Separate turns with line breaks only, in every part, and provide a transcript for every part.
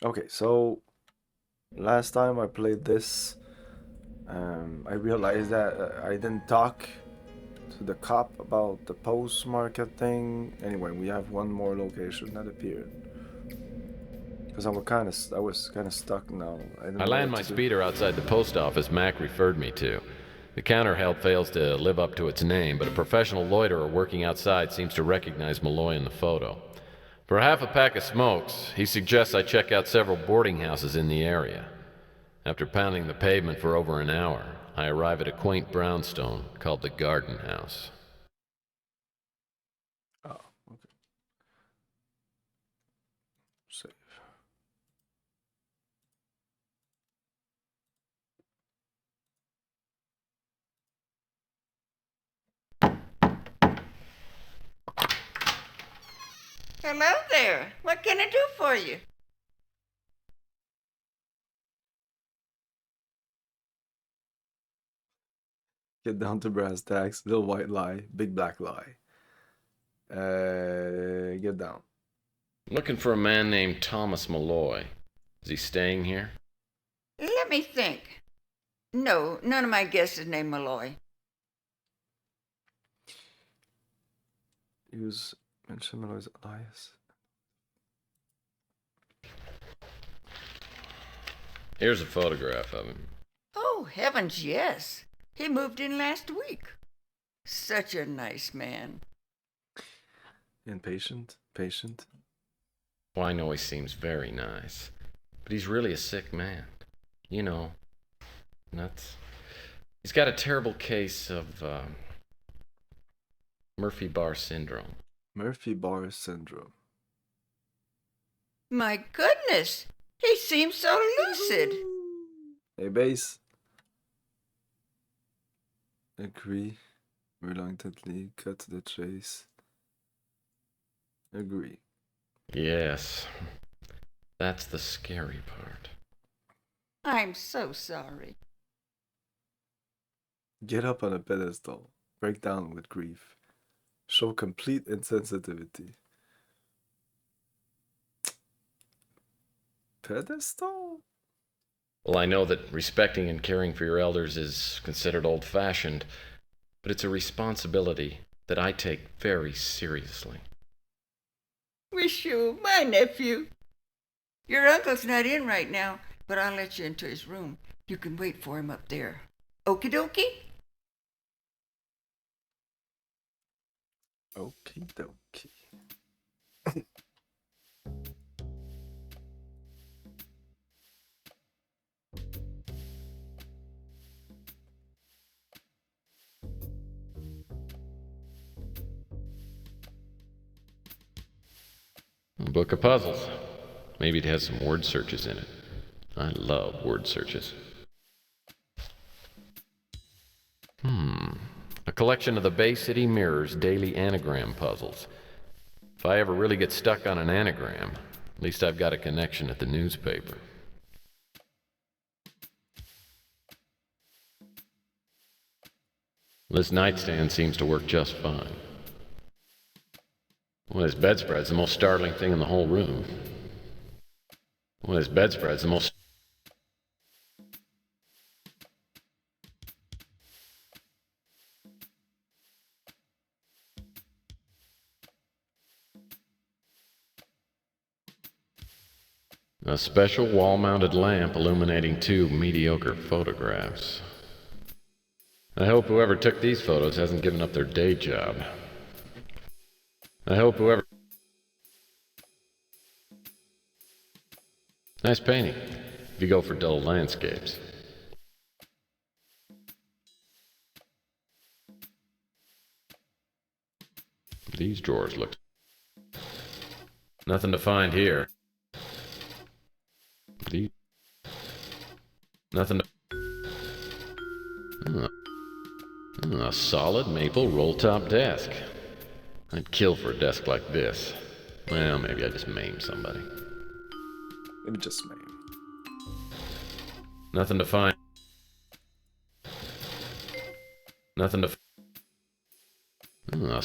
Okay, so last time I played this, I realized that I didn't talk to the cop about the post-market thing. Anyway, we have one more location that appeared. Because I was kind of stuck now. I
I
didn't know
land
what
my
to do.
speeder outside the post office Mac referred me to. The counter help fails to live up to its name, but a professional loiterer working outside seems to recognize Malloy in the photo. For half a pack of smokes, he suggests I check out several boarding houses in the area. After pounding the pavement for over an hour, I arrive at a quaint brownstone called the Garden House.
Oh, okay. Save.
Hello there. What can I do for you?
Get down to brass tacks. Little white lie. Big black lie. Get down.
Looking for a man named Thomas Malloy. Is he staying here?
Let me think. No, none of my guests is named Malloy.
Use mention Meloy's alias.
Here's a photograph of him.
Oh, heavens, yes. He moved in last week. Such a nice man.
Impatient. Patient.
Well, I know he seems very nice, but he's really a sick man. You know, nuts. He's got a terrible case of Murphy Bar syndrome.
Murphy Bar Syndrome.
My goodness, he seems so lucid.
Hey, base. Agree. Reluctantly cut to the chase. Agree.
Yes, that's the scary part.
I'm so sorry.
Get up on a pedestal. Break down with grief. Show complete insensitivity. Pedestal?
Well, I know that respecting and caring for your elders is considered old fashioned, but it's a responsibility that I take very seriously.
Wish you, my nephew. Your uncle's not in right now, but I'll let you into his room. You can wait for him up there. Okie dokie?
Okie dokie.
A book of puzzles. Maybe it has some word searches in it. I love word searches. A collection of the Bay City Mirror's daily anagram puzzles. If I ever really get stuck on an anagram, at least I've got a connection at the newspaper. This nightstand seems to work just fine. Well, this bedspread's the most startling thing in the whole room. Well, this bedspread's the most. A special wall mounted lamp illuminating two mediocre photographs. I hope whoever took these photos hasn't given up their day job. I hope whoever. Nice painting, if you go for dull landscapes. These drawers look. Nothing to find here. These. Nothing to. Uh, a solid maple roll top desk. I'd kill for a desk like this. Well, maybe I just maim somebody.
Maybe just me.
Nothing to find. Nothing to. Uh,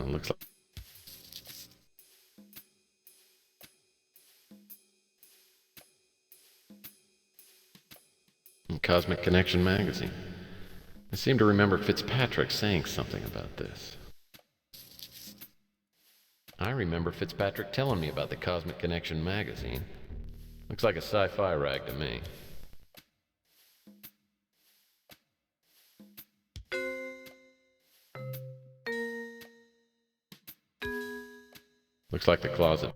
looks like. Cosmic Connection magazine. I seem to remember Fitzpatrick saying something about this. I remember Fitzpatrick telling me about the Cosmic Connection magazine. Looks like a sci-fi rag to me. Looks like the closet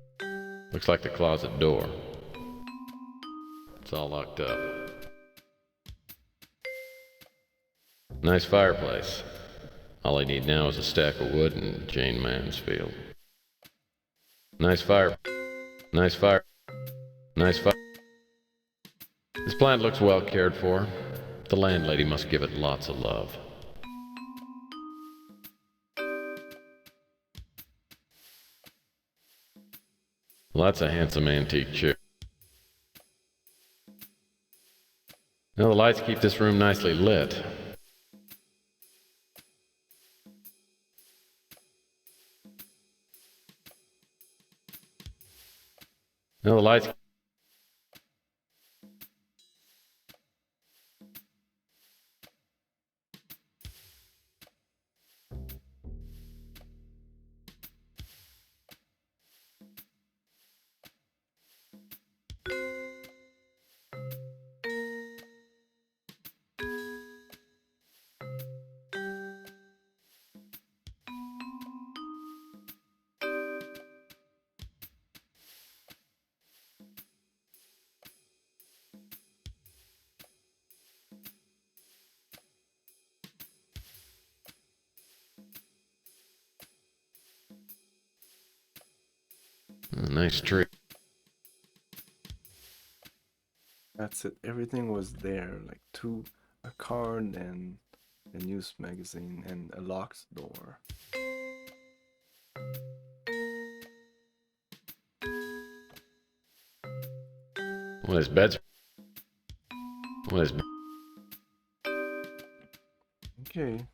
door. It's all locked up. Nice fireplace. All I need now is a stack of wood and Jane Mansfield. Nice fire. Nice fire. Nice fire. This plant looks well cared for. The landlady must give it lots of love. Well, that's a handsome antique chair. Now the lights keep this room nicely lit. Now the lights. Nice tree.
That's it. Everything was there, like a card and a news magazine and a locked door.
Well, his bed's. Well, his.
Okay.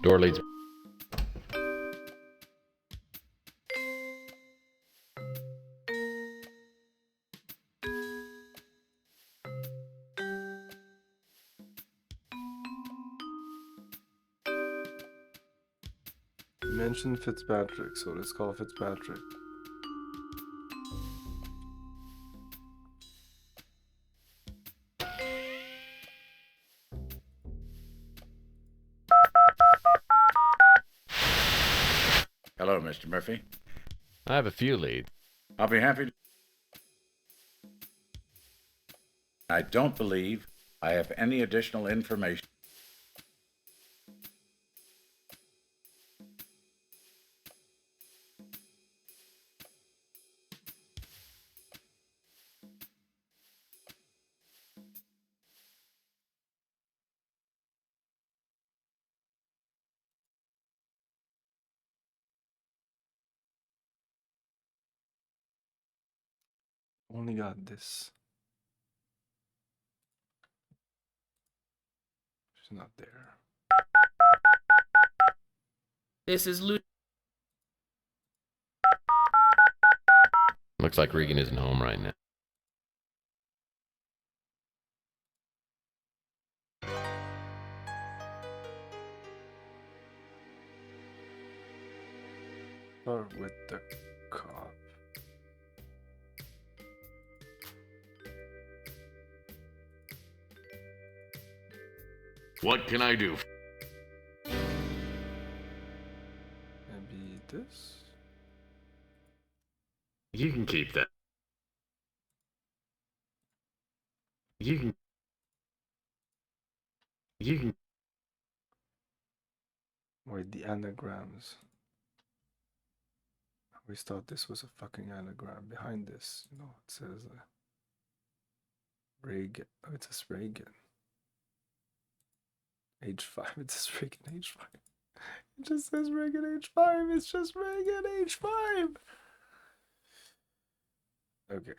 Door leads.
You mentioned Fitzpatrick, so let's call Fitzpatrick.
Hello, Mr. Murphy.
I have a few leads.
I'll be happy to. I don't believe I have any additional information.
Only got this. She's not there.
This is Lu.
Looks like Regan isn't home right now.
Start with the cop.
What can I do?
Maybe this?
You can keep that. You can.
Wait, the anagrams. I always thought this was a fucking anagram. Behind this, you know, it says Reagan. Oh, it says Reagan. Age 5. It says Reagan age 5. It just says Reagan age 5. It's just Reagan age 5. Okay.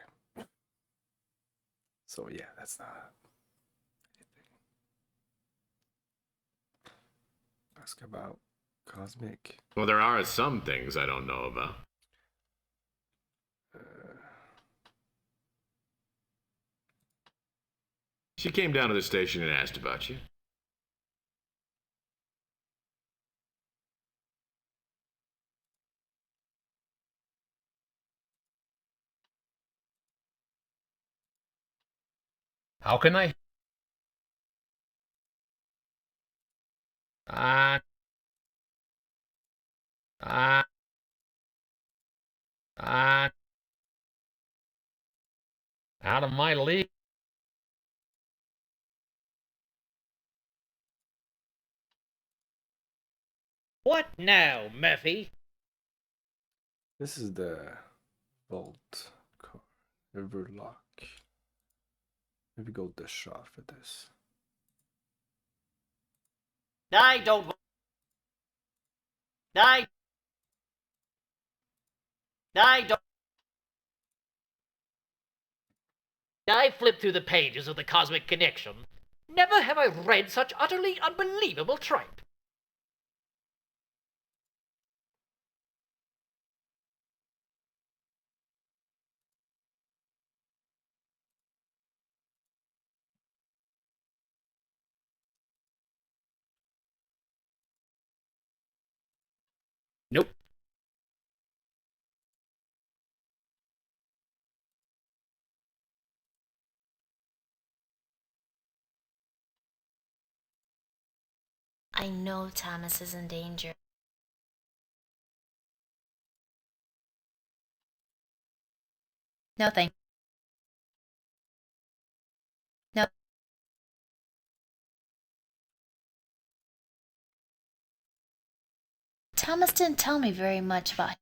So yeah, that's not anything. Ask about Cosmic.
Well, there are some things I don't know about. She came down to the station and asked about you.
How can I? Ah. Ah. Ah. Out of my league.
What now, Murphy?
This is the vault card. River lock. Maybe go the shot for this.
I don't. I don't. I flipped through the pages of the Cosmic Connection. Never have I read such utterly unbelievable tripe. Nope.
I know Thomas is in danger. No thank. No. Thomas didn't tell me very much about him.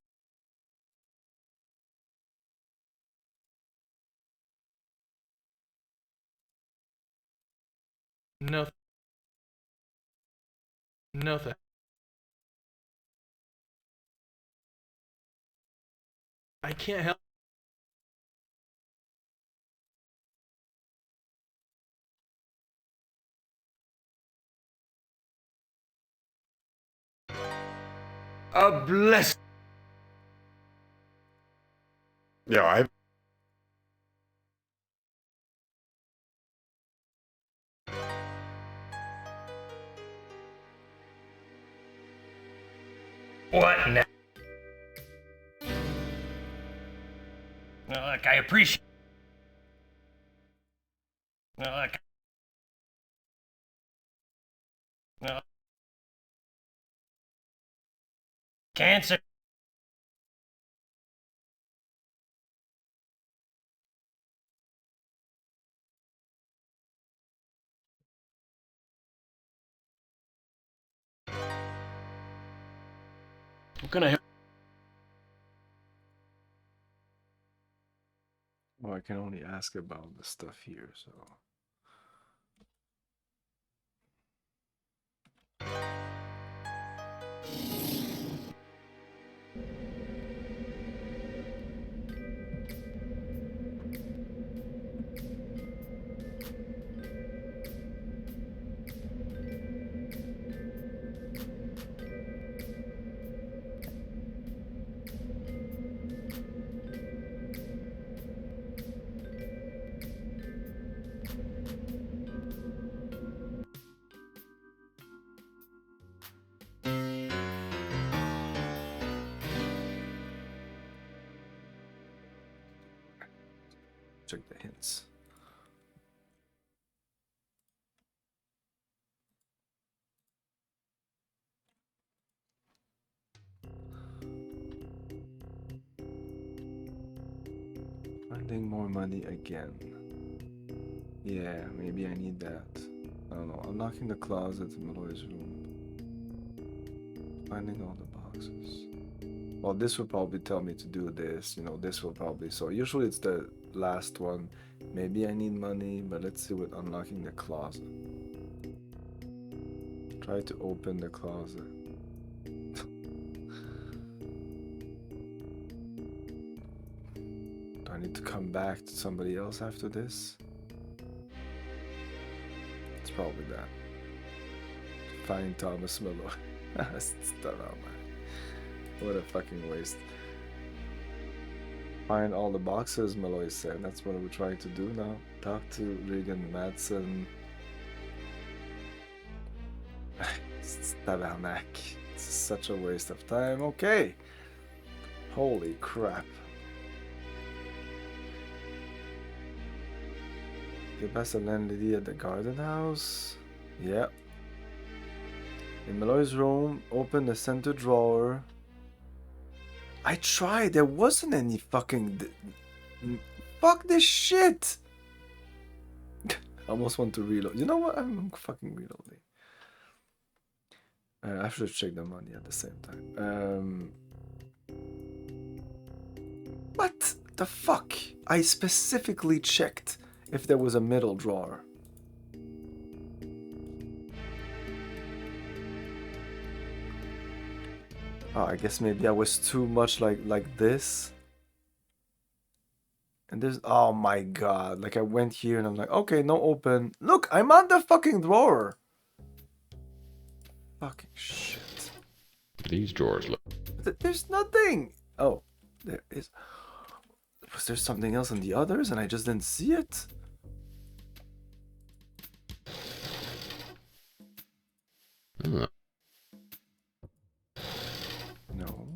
No. No thank. I can't help.
A bless. Yeah, I.
What now? Look, I appreciate. Look. Cancer.
What can I help?
Well, I can only ask about the stuff here, so. Check the hints. Finding more money again. Yeah, maybe I need that. I don't know. Unlocking the closet in Malloy's room. Finding all the boxes. Well, this will probably tell me to do this. You know, this will probably. So usually it's the last one. Maybe I need money, but let's see with unlocking the closet. Try to open the closet. Do I need to come back to somebody else after this? It's probably that. Find Thomas Malloy. Stop out, man. What a fucking waste. Find all the boxes, Malloy said. That's what we're trying to do now. Talk to Regan Madsen. Tabernac. It's such a waste of time. Okay. Holy crap. Get past the landlady at the garden house. Yep. In Malloy's room, open the center drawer. I tried. There wasn't any fucking... Fuck this shit! I almost want to reload. You know what? I'm fucking reloading. I should check the money at the same time. What the fuck? I specifically checked if there was a middle drawer. Oh, I guess maybe I was too much like this. And there's, oh my god, like I went here and I'm like, okay, no open. Look, I'm on the fucking drawer. Fucking shit.
These drawers look.
There's nothing. Oh, there is. Was there something else in the others and I just didn't see it?
Hmm.
No.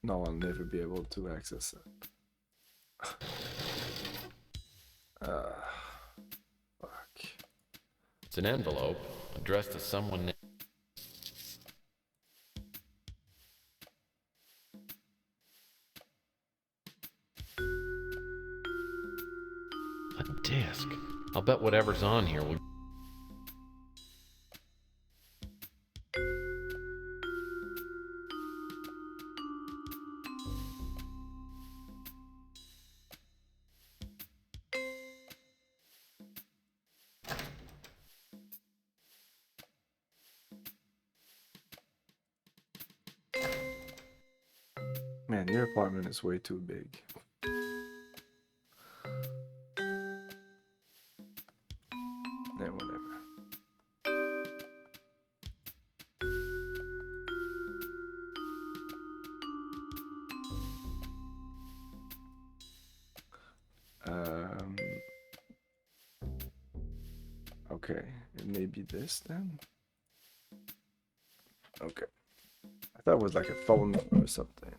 No, I'll never be able to access it. Fuck.
It's an envelope addressed to someone. A disc. I'll bet whatever's on here will.
Man, your apartment is way too big. Yeah, whatever. Okay, it may be this then. Okay. I thought it was like a phone number or something.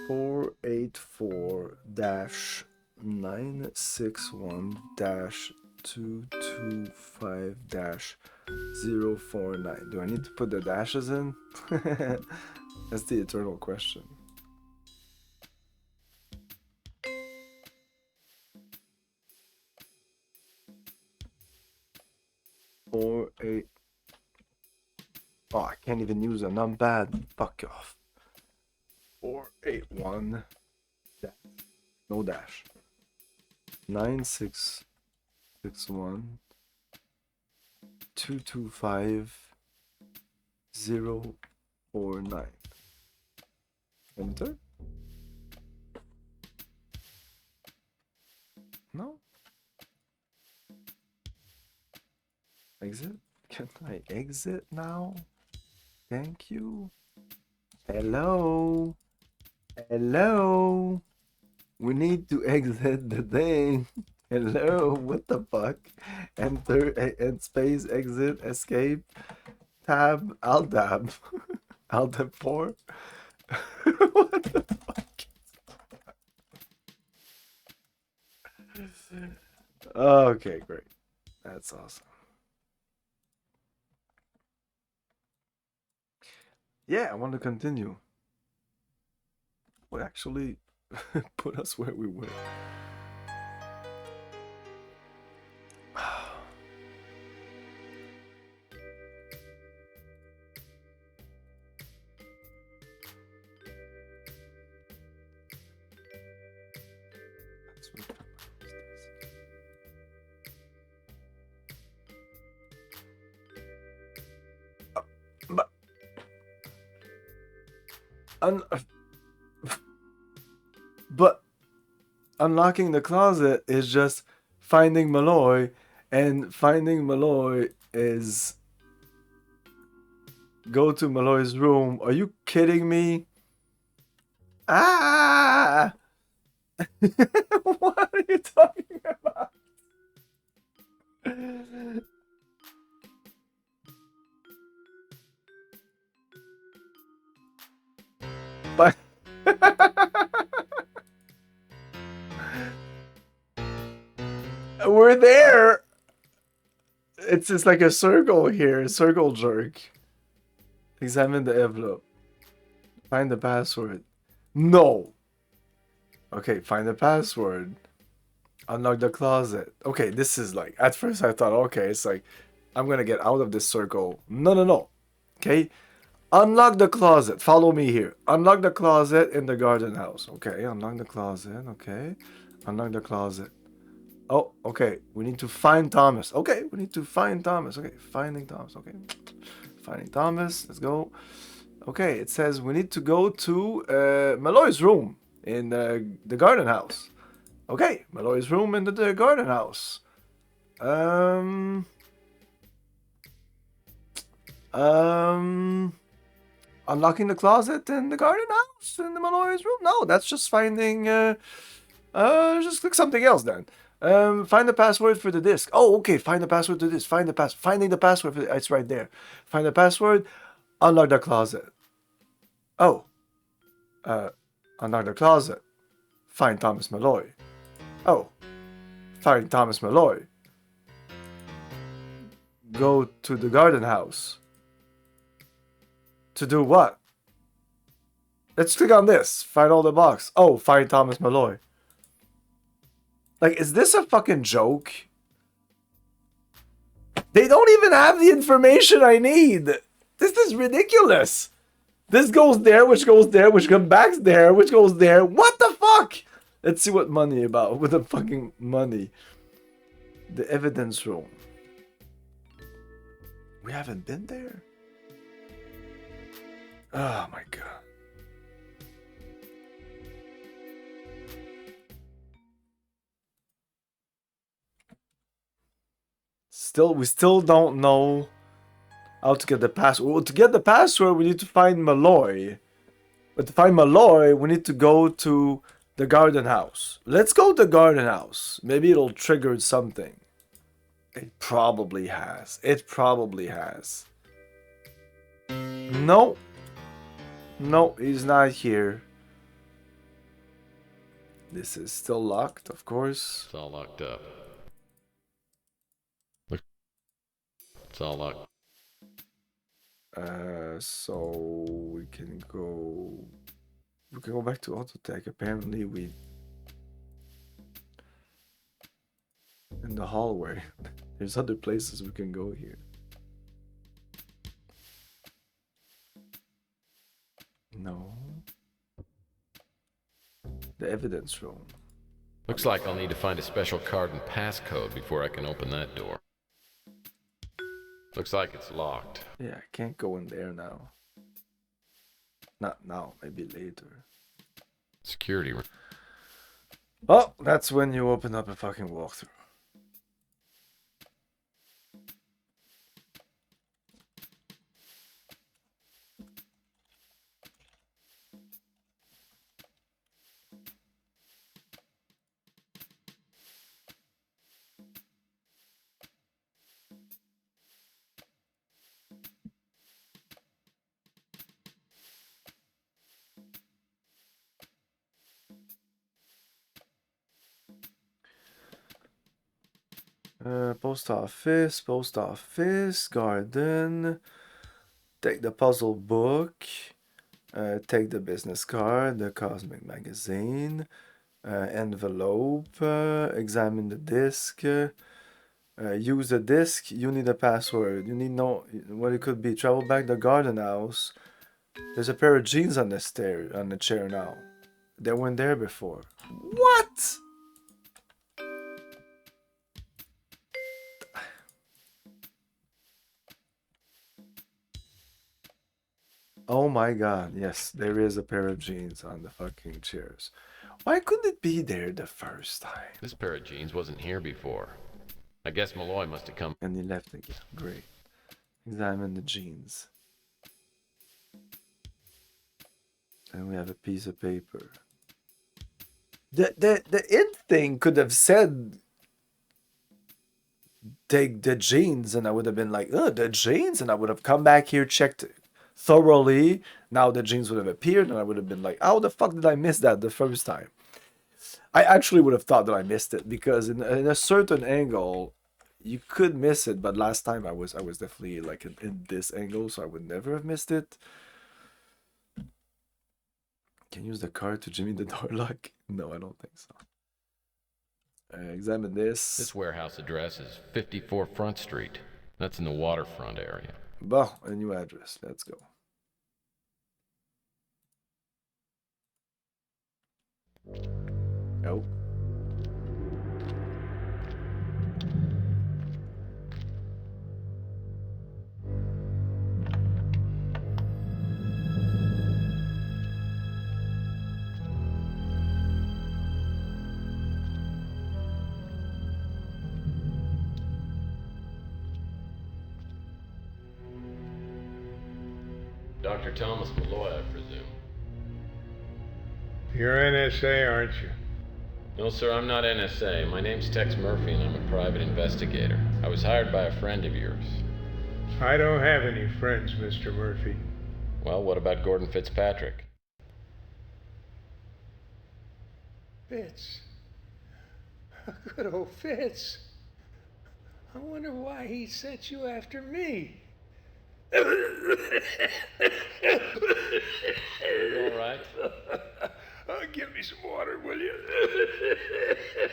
484-961-225-049. Do I need to put the dashes in? That's the eternal question. 48. Oh, I can't even use a numpad. Fuck off. 481. No dash. 9661 225 049. Enter. No. Exit. Can I exit now? Thank you. Hello. Hello. We need to exit the thing. Hello. What the fuck? Enter and space exit escape. Tab. Alt tab. Alt tab 4. What the fuck? Okay, great. That's awesome. Yeah, I want to continue. What actually put us where we were? But but unlocking the closet is just finding Malloy, and finding Malloy is go to Malloy's room. Are you kidding me? Ah! What are you talking about? But we're there. It's just like a circle here, circle jerk. Examine the envelope. Find the password. No. Okay, find the password. Unlock the closet. Okay, this is like, at first I thought, okay, it's like, I'm gonna get out of this circle. No, no, no. Okay, unlock the closet. Follow me here. Unlock the closet in the garden house. Okay, unlock the closet. Okay, unlock the closet. Oh, okay. We need to find Thomas. Okay, we need to find Thomas. Okay, finding Thomas. Okay, finding Thomas. Let's go. Okay, it says we need to go to Malloy's room in the garden house. Okay, Malloy's room in the garden house. Um. Unlocking the closet in the garden house in the Malloy's room. No, that's just finding. Just click something else then. Find the password for the disk. Oh, okay. Find the password to this. Finding the password for it's right there. Find the password. Unlock the closet. Oh. Unlock the closet. Find Thomas Malloy. Oh. Find Thomas Malloy. Go to the garden house. To do what? Let's click on this. Find all the box. Oh, find Thomas Malloy. Like, is this a fucking joke? They don't even have the information I need. This is ridiculous. This goes there, which goes there, which comes back there, which goes there. What the fuck? Let's see what money about. With the fucking money. The evidence room. We haven't been there? Oh my god. We still don't know how to get the password. Well, to get the password, we need to find Malloy. But to find Malloy, we need to go to the garden house. Let's go to the garden house. Maybe it'll trigger something. It probably has. It probably has. No. No, he's not here. This is still locked, of course.
It's all locked up. Look. It's all locked.
So we can go. We can go back to Autotech. Apparently, we in the hallway. There's other places we can go here. No. The evidence room.
Looks like I'll need to find a special card and passcode before I can open that door. Looks like it's locked.
Yeah, I can't go in there now. Not now, maybe later.
Security room.
Oh, that's when you open up a fucking walkthrough. Post office, garden. Take the puzzle book. Take the business card, the cosmic magazine. Envelope. Examine the disc. Use the disc. You need a password. You need know what it could be. Travel back the garden house. There's a pair of jeans on the chair now. They weren't there before. What? Oh my god, yes, there is a pair of jeans on the fucking chairs. Why couldn't it be there the first time?
This pair of jeans wasn't here before. I guess Malloy must have come.
And he left again. Great. Examine the jeans. And we have a piece of paper. The int thing could have said take the jeans, and I would have been like, oh, the jeans, and I would have come back here, checked thoroughly. Now the jeans would have appeared, and I would have been like, how the fuck did I miss that the first time? I actually would have thought that I missed it, because in a certain angle you could miss it, but last time I was definitely like in this angle, so I would never have missed it. Can use the card to jimmy the door lock? No, I don't think so. Examine this.
This warehouse address is 54 Front Street. That's in the waterfront area.
Bah, a new address. Let's go. Oh.
Dr. Thomas Malloy, I presume.
You're NSA, aren't you?
No, sir, I'm not NSA. My name's Tex Murphy, and I'm a private investigator. I was hired by a friend of yours.
I don't have any friends, Mr. Murphy.
Well, what about Gordon Fitzpatrick?
Fitz. Good old Fitz. I wonder why he sent you after me.
Are you all right?
Give me some water, will you?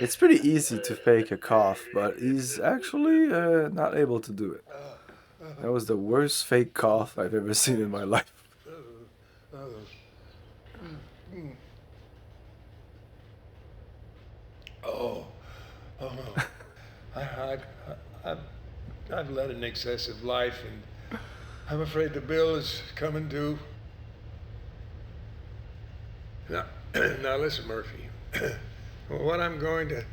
It's pretty easy to fake a cough, but he's actually not able to do it. That was the worst fake cough I've ever seen in my life.
I've led an excessive life, and I'm afraid the bill is coming due. Now listen, Murphy. What I'm going to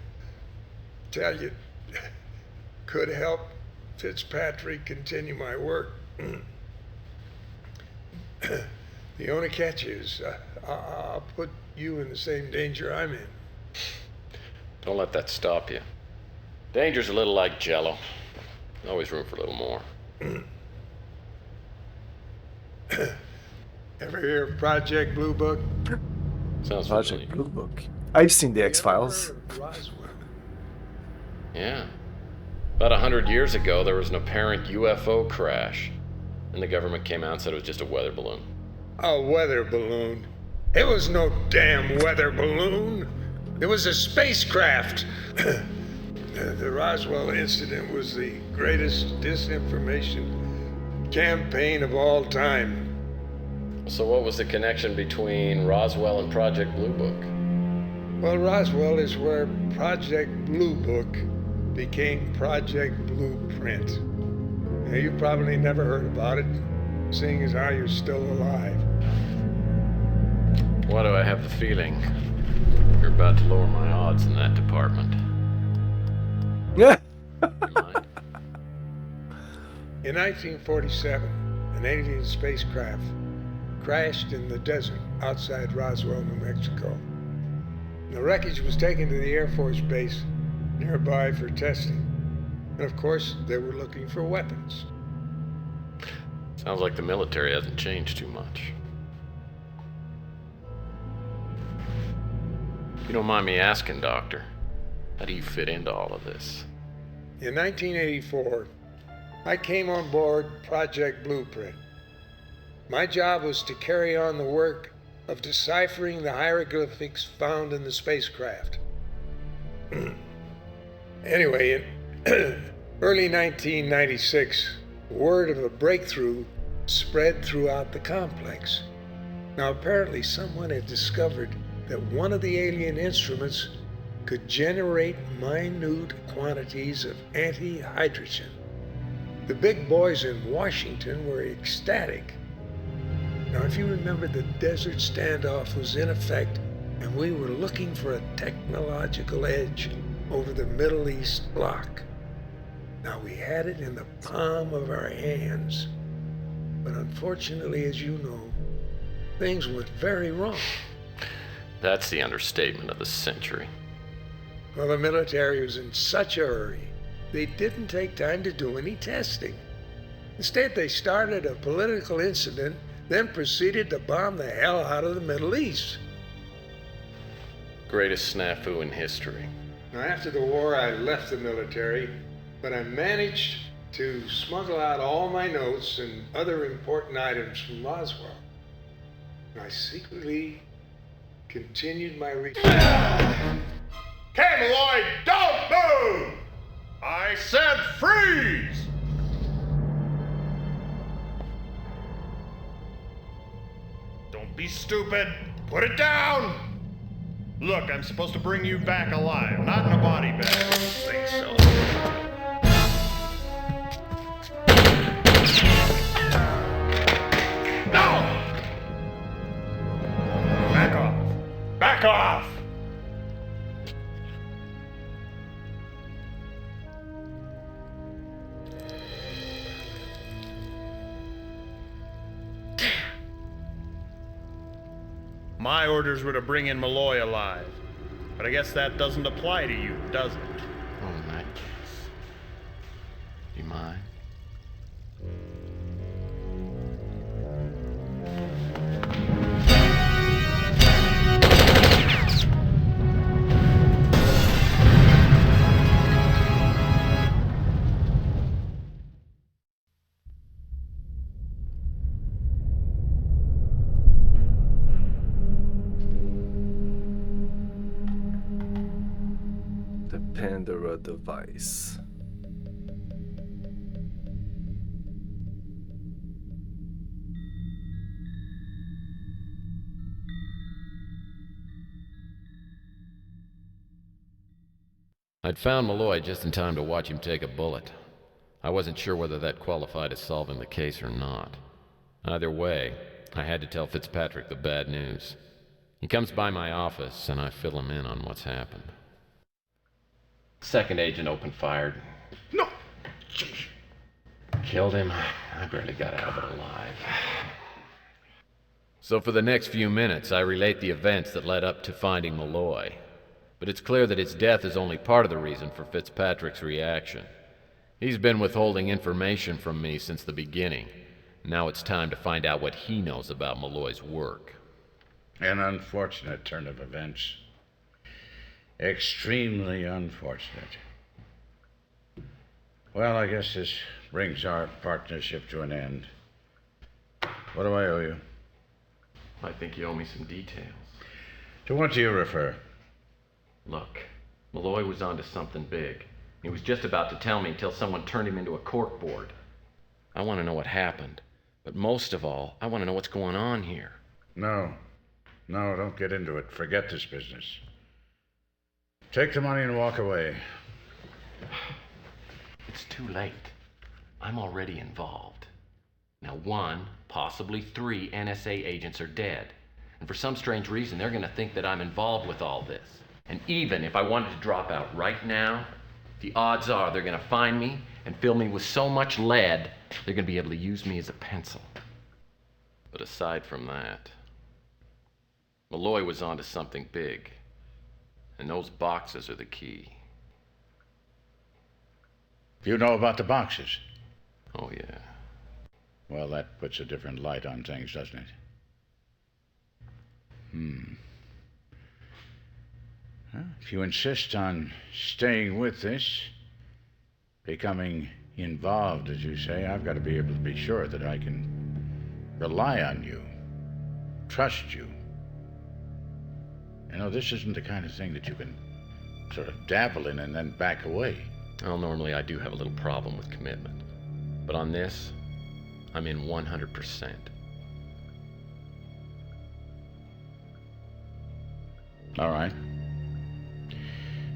tell you could help Fitzpatrick continue my work. The only catch is I'll put you in the same danger I'm in.
Don't let that stop you. Danger's a little like Jell-O. Always room for a little more.
Ever hear of Project Blue Book?
Sounds
Project
familiar.
Blue Book. I've seen the X-Files.
Roswell.
Yeah. About 100 years ago, there was an apparent UFO crash. And the government came out and said it was just a weather balloon.
A weather balloon? It was no damn weather balloon. It was a spacecraft. The Roswell incident was the greatest disinformation campaign of all time.
So what was the connection between Roswell and Project Blue Book?
Well, Roswell is where Project Blue Book became Project Blueprint. Now, you've probably never heard about it, seeing as how you're still alive.
Why do I have the feeling you're about to lower my odds in that department?
Yeah.
You mind?
In 1947, an alien spacecraft crashed in the desert outside Roswell, New Mexico. The wreckage was taken to the Air Force Base nearby for testing. And of course, they were looking for weapons.
Sounds like the military hasn't changed too much. If you don't mind me asking, Doctor, how do you fit into all of this?
In 1984, I came on board Project Blueprint. My job was to carry on the work of deciphering the hieroglyphics found in the spacecraft. Anyway, in early 1996, word of a breakthrough spread throughout the complex. Now, apparently someone had discovered that one of the alien instruments could generate minute quantities of anti-hydrogen. The big boys in Washington were ecstatic. Now, if you remember, the desert standoff was in effect and we were looking for a technological edge over the Middle East bloc. Now, we had it in the palm of our hands, but unfortunately, as you know, things went very wrong.
That's the understatement of the century.
Well, the military was in such a hurry, they didn't take time to do any testing. Instead, they started a political incident, then proceeded to bomb the hell out of the Middle East.
Greatest snafu in history.
Now, after the war, I left the military, but I managed to smuggle out all my notes and other important items from Roswell. I secretly continued my research.
Okay, Malloy, don't move! I said freeze! Don't be stupid. Put it down! Look, I'm supposed to bring you back alive, not in a body bag. Think so. No! Back off! Back off! My orders were to bring in Malloy alive. But I guess that doesn't apply to you, does it?
Oh, in that case. You mind?
The Pandora device.
I'd found Malloy just in time to watch him take a bullet. I wasn't sure whether that qualified as solving the case or not. Either way, I had to tell Fitzpatrick the bad news. He comes by my office, and I fill him in on what's happened. Second agent opened fired.
No!
Killed him. I barely got out of it alive. So for the next few minutes, I relate the events that led up to finding Malloy. But it's clear that his death is only part of the reason for Fitzpatrick's reaction. He's been withholding information from me since the beginning. Now it's time to find out what he knows about Malloy's work.
An unfortunate turn of events. Extremely unfortunate. Well, I guess this brings our partnership to an end. What do I owe you?
I think you owe me some details.
To what do you refer?
Look, Malloy was onto something big. He was just about to tell me until someone turned him into a corkboard. I want to know what happened. But most of all, I want to know what's going on here.
No, don't get into it. Forget this business. Take the money and walk away.
It's too late. I'm already involved. Now 1, possibly 3 NSA agents are dead. And for some strange reason, they're going to think that I'm involved with all this. And even if I wanted to drop out right now, the odds are they're going to find me and fill me with so much lead, they're going to be able to use me as a pencil. But aside from that, Malloy was onto something big. And those boxes are the key.
You know about the boxes?
Oh, yeah.
Well, that puts a different light on things, doesn't it? Well, if you insist on staying with this, becoming involved, as you say, I've got to be able to be sure that I can rely on you, trust you. You know, this isn't the kind of thing that you can sort of dabble in and then back away.
Well, normally I do have a little problem with commitment. But on this, I'm in 100%.
All right.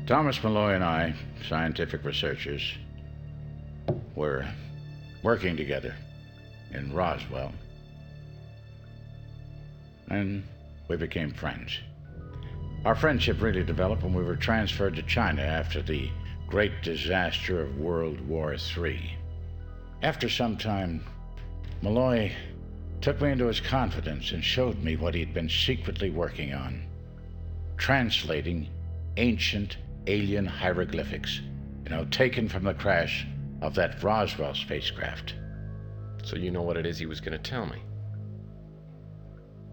Thomas Malloy and I, scientific researchers, were working together in Roswell. And we became friends. Our friendship really developed when we were transferred to China after the great disaster of World War III. After some time, Malloy took me into his confidence and showed me what he'd been secretly working on, translating ancient alien hieroglyphics, taken from the crash of that Roswell spacecraft.
So you know what it is he was going to tell me?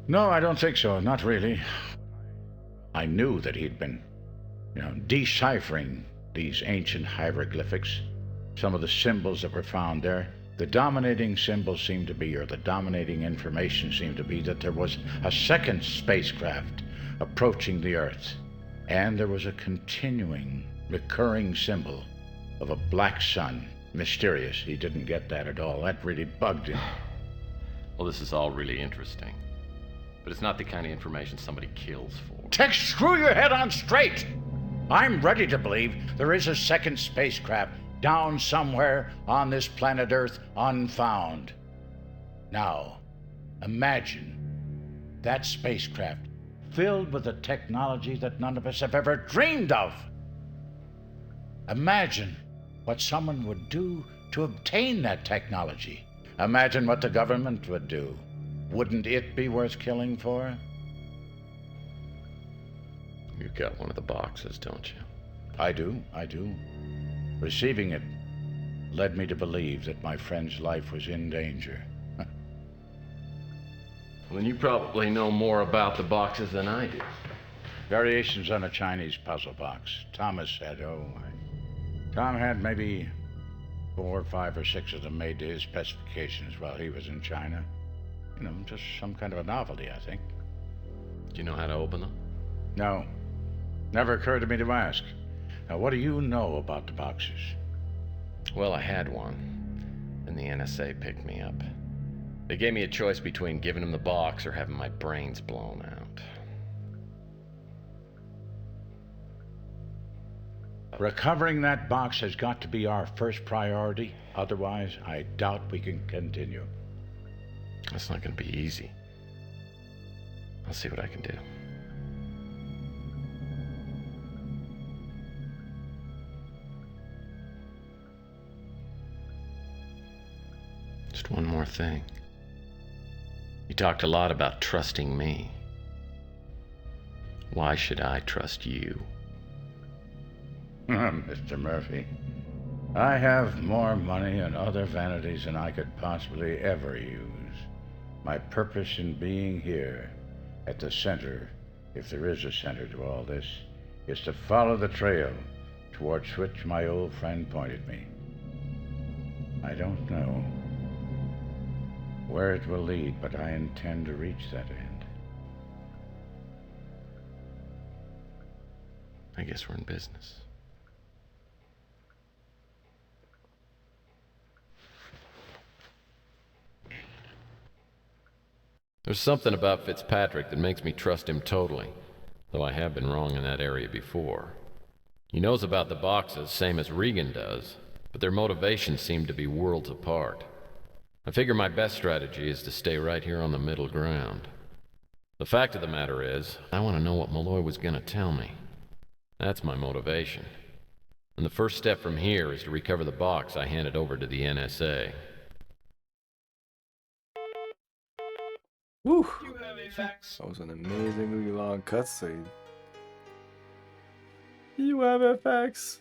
No, I don't think so, not really. I knew that he'd been, deciphering these ancient hieroglyphics, some of the symbols that were found there. The dominating symbol seemed to be, or the dominating information seemed to be, that there was a second spacecraft approaching the Earth, and there was a continuing, recurring symbol of a black sun. Mysterious. He didn't get that at all. That really bugged him.
Well, this is all really interesting, but it's not the kind of information somebody kills for.
Tex, screw your head on straight! I'm ready to believe there is a second spacecraft down somewhere on this planet Earth unfound. Now, imagine that spacecraft filled with a technology that none of us have ever dreamed of. Imagine what someone would do to obtain that technology. Imagine what the government would do. Wouldn't it be worth killing for?
You've got one of the boxes, don't you?
I do. Receiving it led me to believe that my friend's life was in danger.
Well, then you probably know more about the boxes than I do.
Variations on a Chinese puzzle box. Tom had maybe 4, 5, or 6 of them made to his specifications while he was in China. Just some kind of a novelty, I think.
Do you know how to open them?
No. Never occurred to me to ask. Now, what do you know about the boxes?
Well, I had one, and the NSA picked me up. They gave me a choice between giving them the box or having my brains blown out.
Recovering that box has got to be our first priority. Otherwise, I doubt we can continue.
That's not going to be easy. I'll see what I can do. Just one more thing. You talked a lot about trusting me. Why should I trust you?
Mr. Murphy, I have more money and other vanities than I could possibly ever use. My purpose in being here, at the center, if there is a center to all this, is to follow the trail towards which my old friend pointed me. I don't know where it will lead, but I intend to reach that end.
I guess we're in business. There's something about Fitzpatrick that makes me trust him totally, though I have been wrong in that area before. He knows about the boxes, same as Regan does, but their motivations seem to be worlds apart. I figure my best strategy is to stay right here on the middle ground. The fact of the matter is, I want to know what Malloy was going to tell me. That's my motivation. And the first step from here is to recover the box I handed over to the NSA.
Woo! That was an amazingly long cutscene. You have FX.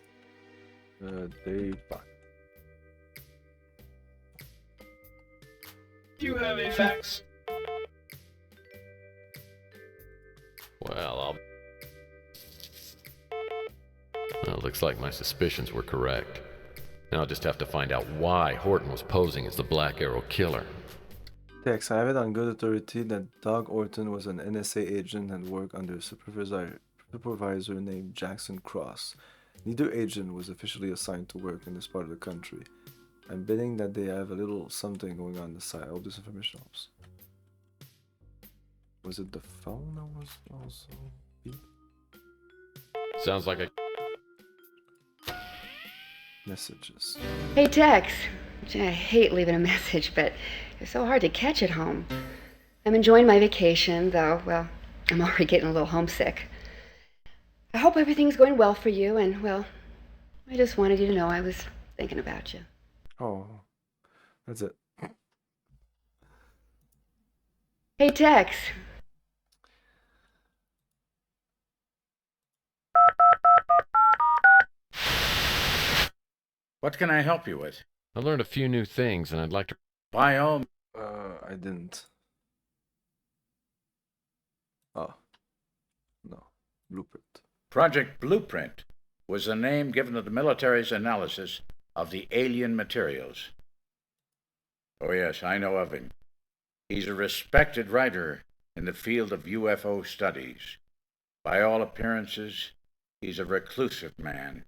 Dave.
You have FX.
Well, it looks like my suspicions were correct. Now I'll just have to find out why Horton was posing as the Black Arrow killer.
Tex, I have it on good authority that Doug Horton was an NSA agent and worked under a supervisor named Jackson Cross. Neither agent was officially assigned to work in this part of the country. I'm betting that they have a little something going on the side. I hope this information helps. Was it the phone that was also beep?
Sounds like a
Messages.
Hey, Tex. I hate leaving a message, but it's so hard to catch at home. I'm enjoying my vacation, though, well, I'm already getting a little homesick. I hope everything's going well for you, and, well, I just wanted you to know I was thinking about you.
Oh, that's it.
Hey, Tex.
What can I help you with?
I learned a few new things, and I'd like to...
By all...
I didn't. Oh, no. Blueprint.
Project Blueprint was the name given to the military's analysis of the alien materials. Oh yes, I know of him. He's a respected writer in the field of UFO studies. By all appearances, he's a reclusive man.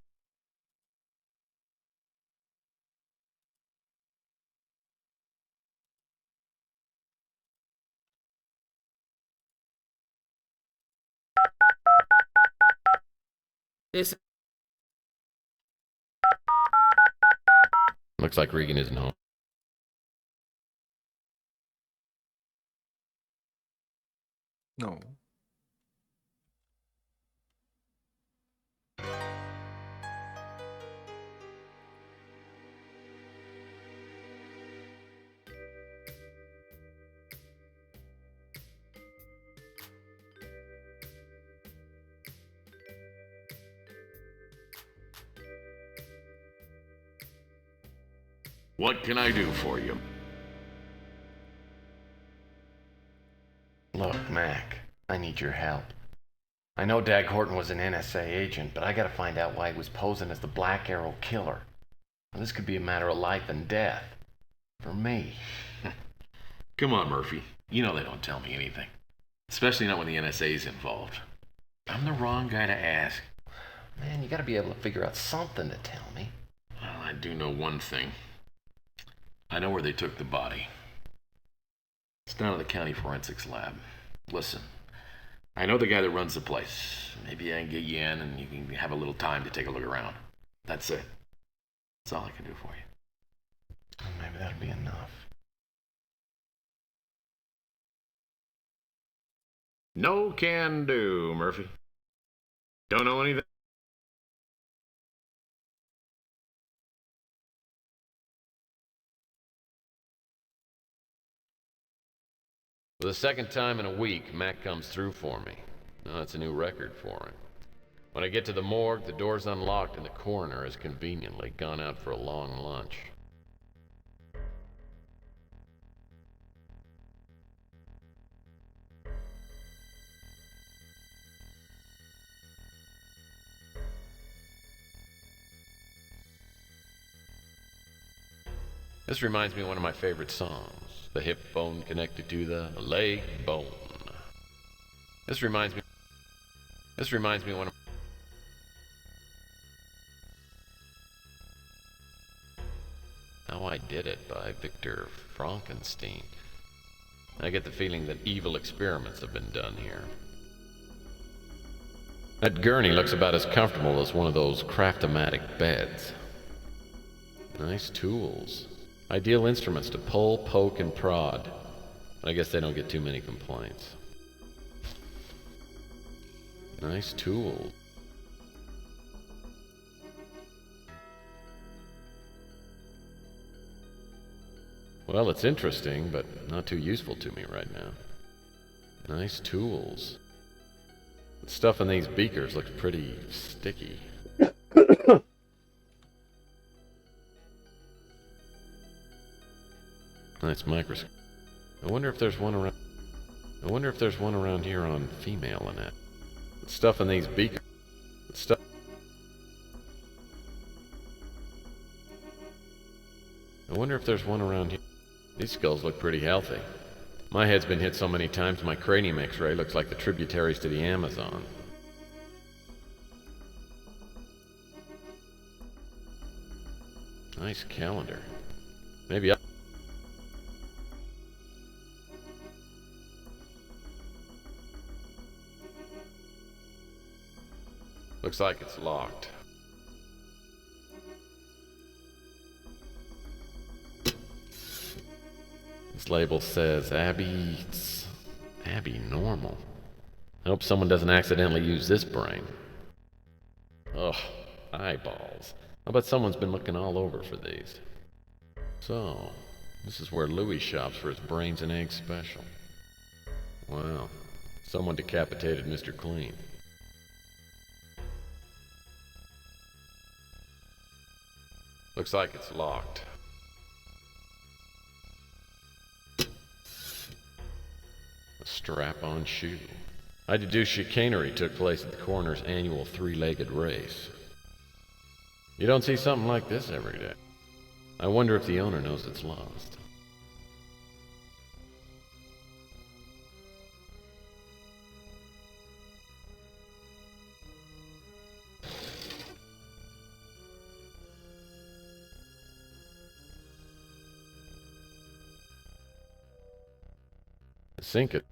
This
Looks like Regan isn't home.
No.
What can I do for you?
Look, Mac, I need your help. I know Dag Horton was an NSA agent, but I gotta find out why he was posing as the Black Arrow killer. Now, this could be a matter of life and death. For me.
Come on, Murphy. You know they don't tell me anything. Especially not when the NSA's involved. I'm the wrong guy to ask.
Man, you gotta be able to figure out something to tell me.
Well, I do know one thing. I know where they took the body. It's down at the county forensics lab. Listen, I know the guy that runs the place. Maybe I can get you in and you can have a little time to take a look around. That's it. That's all I can do for you.
Well, maybe that'll be enough.
No can do, Murphy. Don't know anything?
For the second time in a week, Mac comes through for me. Now, that's a new record for him. When I get to the morgue, the door's unlocked and the coroner has conveniently gone out for a long lunch. This reminds me of one of my favorite songs. The hip bone connected to the leg bone. This reminds me of one of... How I Did It by Victor Frankenstein. I get the feeling that evil experiments have been done here. That gurney looks about as comfortable as one of those Craft-O-Matic beds. Nice tools. Ideal instruments to pull, poke, and prod. But I guess they don't get too many complaints. Nice tools. Well, it's interesting, but not too useful to me right now. Nice tools. The stuff in these beakers looks pretty sticky. Nice microscope. I wonder if there's one around here on female in it. The stuff in these beakers. I wonder if there's one around here. These skulls look pretty healthy. My head's been hit so many times my cranium x-ray looks like the tributaries to the Amazon. Nice calendar. Maybe I... Looks like it's locked. This label says Abby Normal. I hope someone doesn't accidentally use this brain. Ugh, eyeballs. I bet someone's been looking all over for these. So, this is where Louis shops for his brains and eggs special. Wow, someone decapitated Mr. Clean. Looks like it's locked. A strap-on shoe. I deduce chicanery took place at the coroner's annual three-legged race. You don't see something like this every day. I wonder if the owner knows it's lost. Sink it.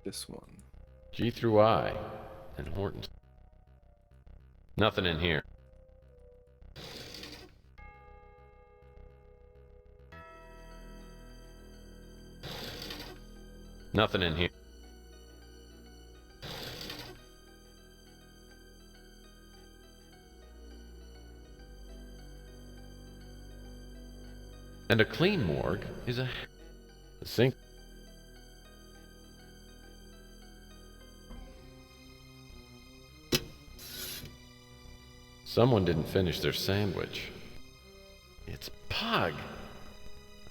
This one.
G through I. And Horton's. Nothing in here. Nothing in here. And a clean morgue is a sink. Someone didn't finish their sandwich. It's Pug.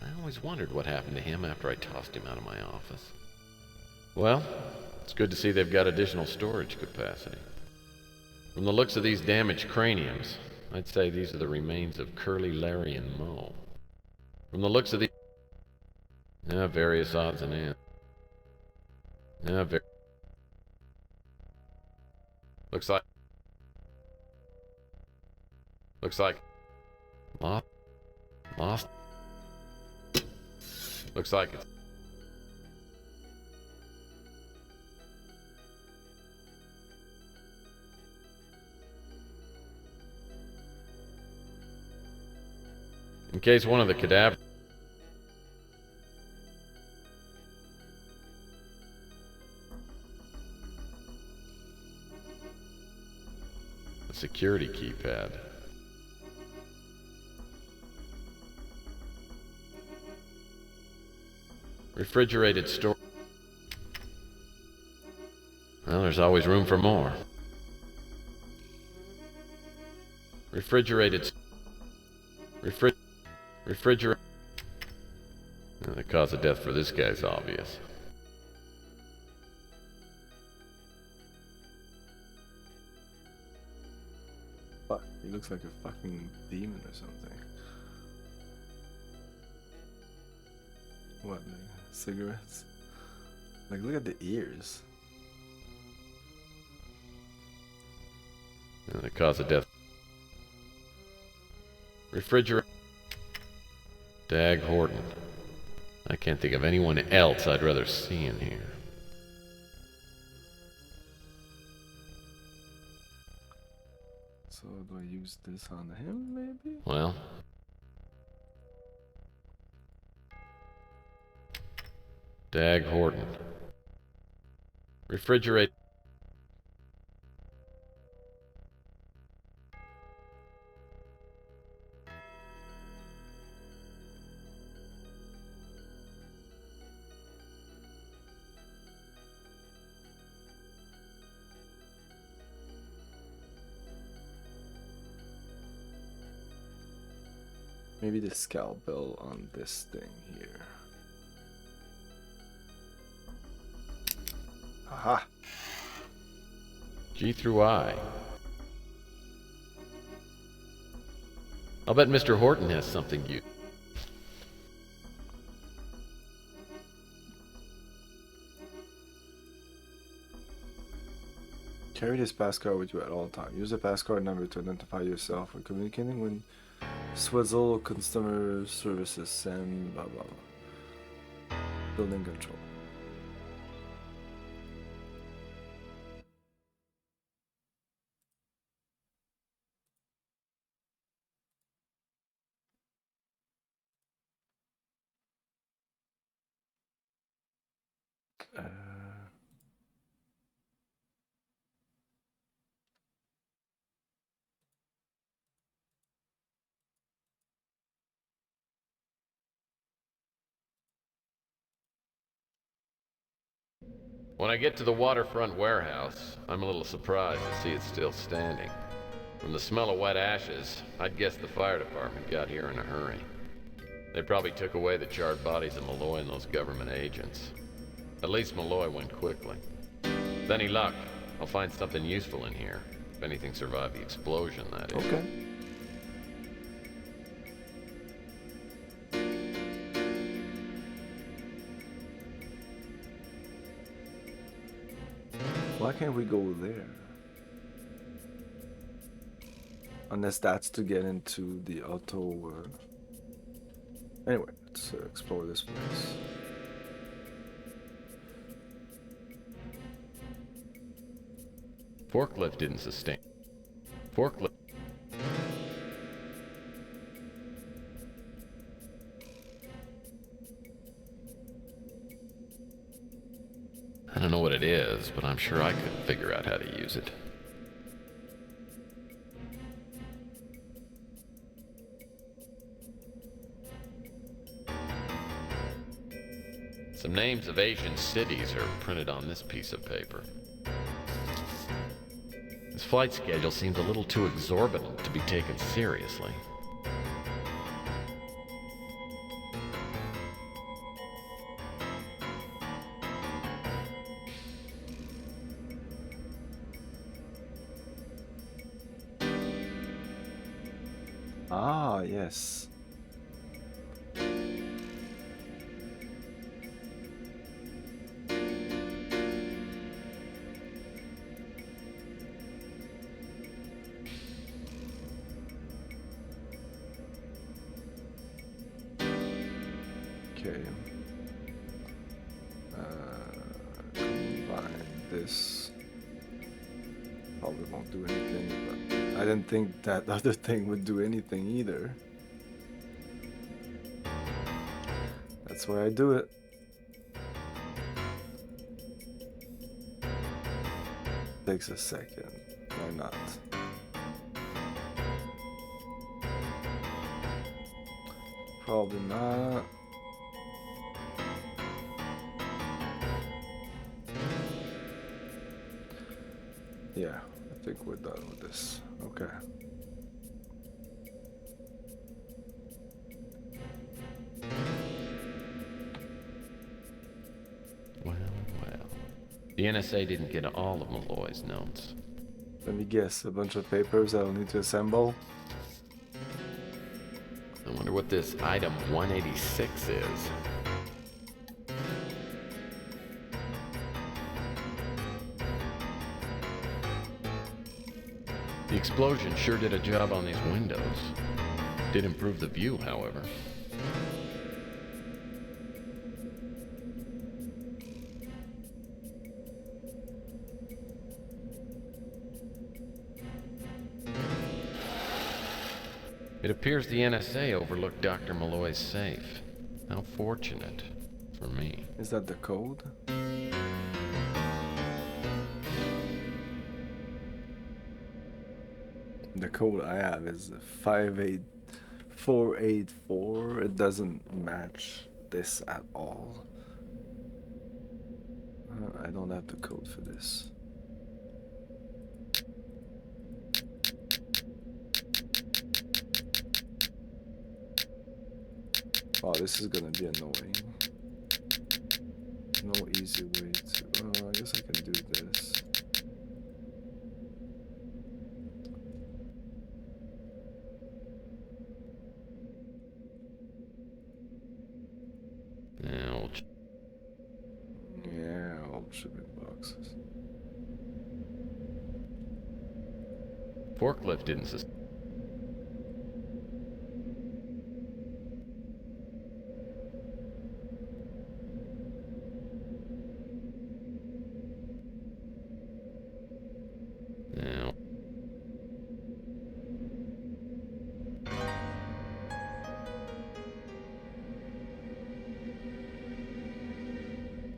I always wondered what happened to him after I tossed him out of my office. Well, it's good to see they've got additional storage capacity. From the looks of these damaged craniums, I'd say these are the remains of Curly, Larry, and Moe. From the looks of the... various odds and ends. Looks like... Lost? Looks like it's... In case one of the cadavers... A security keypad. Refrigerated store. Well, there's always room for more. Refrigerated... Refrigerator. The cause of death for this guy's obvious.
Fuck, he looks like a fucking demon or something. What, like cigarettes? Like, look at the ears.
The cause of death. Refrigerator. Dag Horton. I can't think of anyone else I'd rather see in here.
So do I use this on him, maybe?
Well. Dag Horton. Refrigerate.
Maybe the scalpel on this thing here. Aha!
G through I. I'll bet Mr. Horton has something you...
Carry this passcard with you at all times. Use the passcard number to identify yourself when communicating with Swizzle Customer Services and blah blah blah. Building control.
When I get to the waterfront warehouse, I'm a little surprised to see it's still standing. From the smell of wet ashes, I'd guess the fire department got here in a hurry. They probably took away the charred bodies of Malloy and those government agents. At least Malloy went quickly. With any luck, I'll find something useful in here. If anything survived the explosion, that is.
Okay. Why can't we go there? Unless that's to get into the auto... Anyway, let's explore this place.
Forklift didn't sustain. Forklift. I don't know what it is, but I'm sure I could figure out how to use it. Some names of Asian cities are printed on this piece of paper. This flight schedule seems a little too exorbitant to be taken seriously.
Ah, yes. Okay. Combine this. Probably won't do anything, but I didn't think that other thing would do anything either. That's why I do it. Takes a second. Why not? Probably not. Yeah, I think we're done with this. Okay.
Well. The NSA didn't get all of Malloy's notes.
Let me guess, a bunch of papers I'll need to assemble.
I wonder what this item 186 is. The explosion sure did a job on these windows. Did improve the view, however. It appears the NSA overlooked Dr. Malloy's safe. How fortunate for me.
Is that the code? The code I have is 58484. It doesn't match this at all. I don't have the code for this. Oh, this is gonna be annoying. No easy way to... Oh, I guess I can do this.
Ouch.
Yeah, old shipping boxes.
Forklift didn't sustain. Now.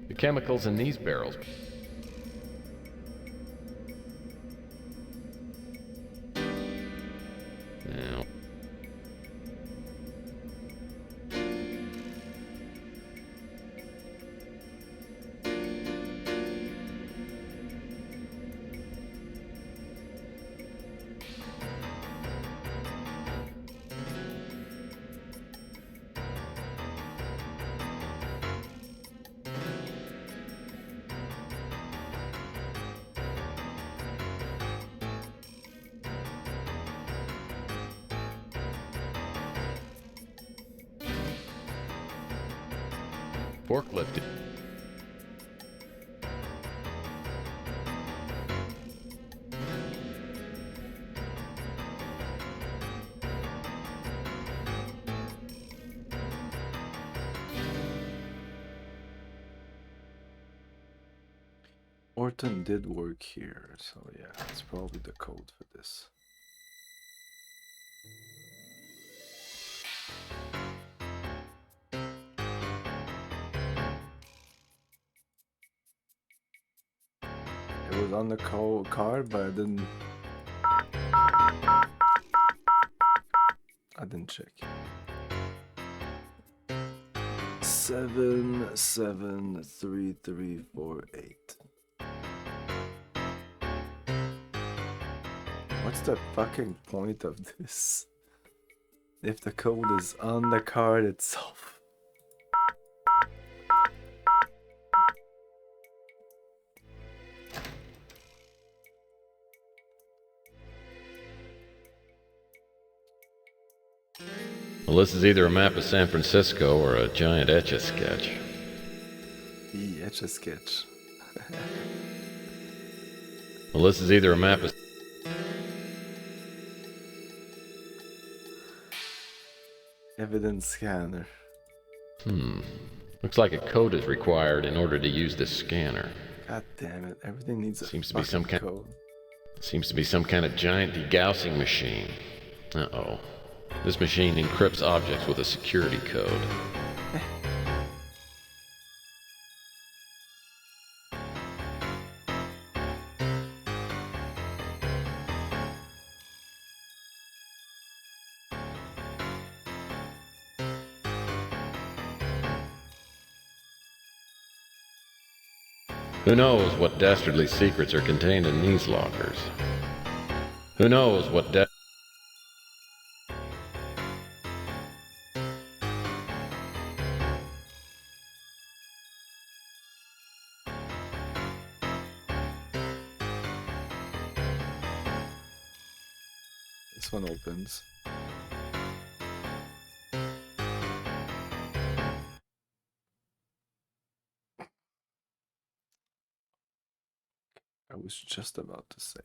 The chemicals in these barrels. Now. Forklift.
Orton did work here, so yeah, it's probably the code for this. It was on the card, but I didn't check. 773348. What's the fucking point of this? If the code is on the card itself.
Well, this is either a map of San Francisco or a giant Etch-a-Sketch.
The Etch-a-Sketch.
Well, this is either a map of...
Evidence scanner.
Looks like a code is required in order to use this scanner.
God damn it, everything needs a
Seems to be some kind
code.
Seems to be some kind of giant degaussing machine. Uh-oh. This machine encrypts objects with a security code. Who knows what dastardly secrets are contained in these lockers? Who knows what
This one opens. I was just about to save.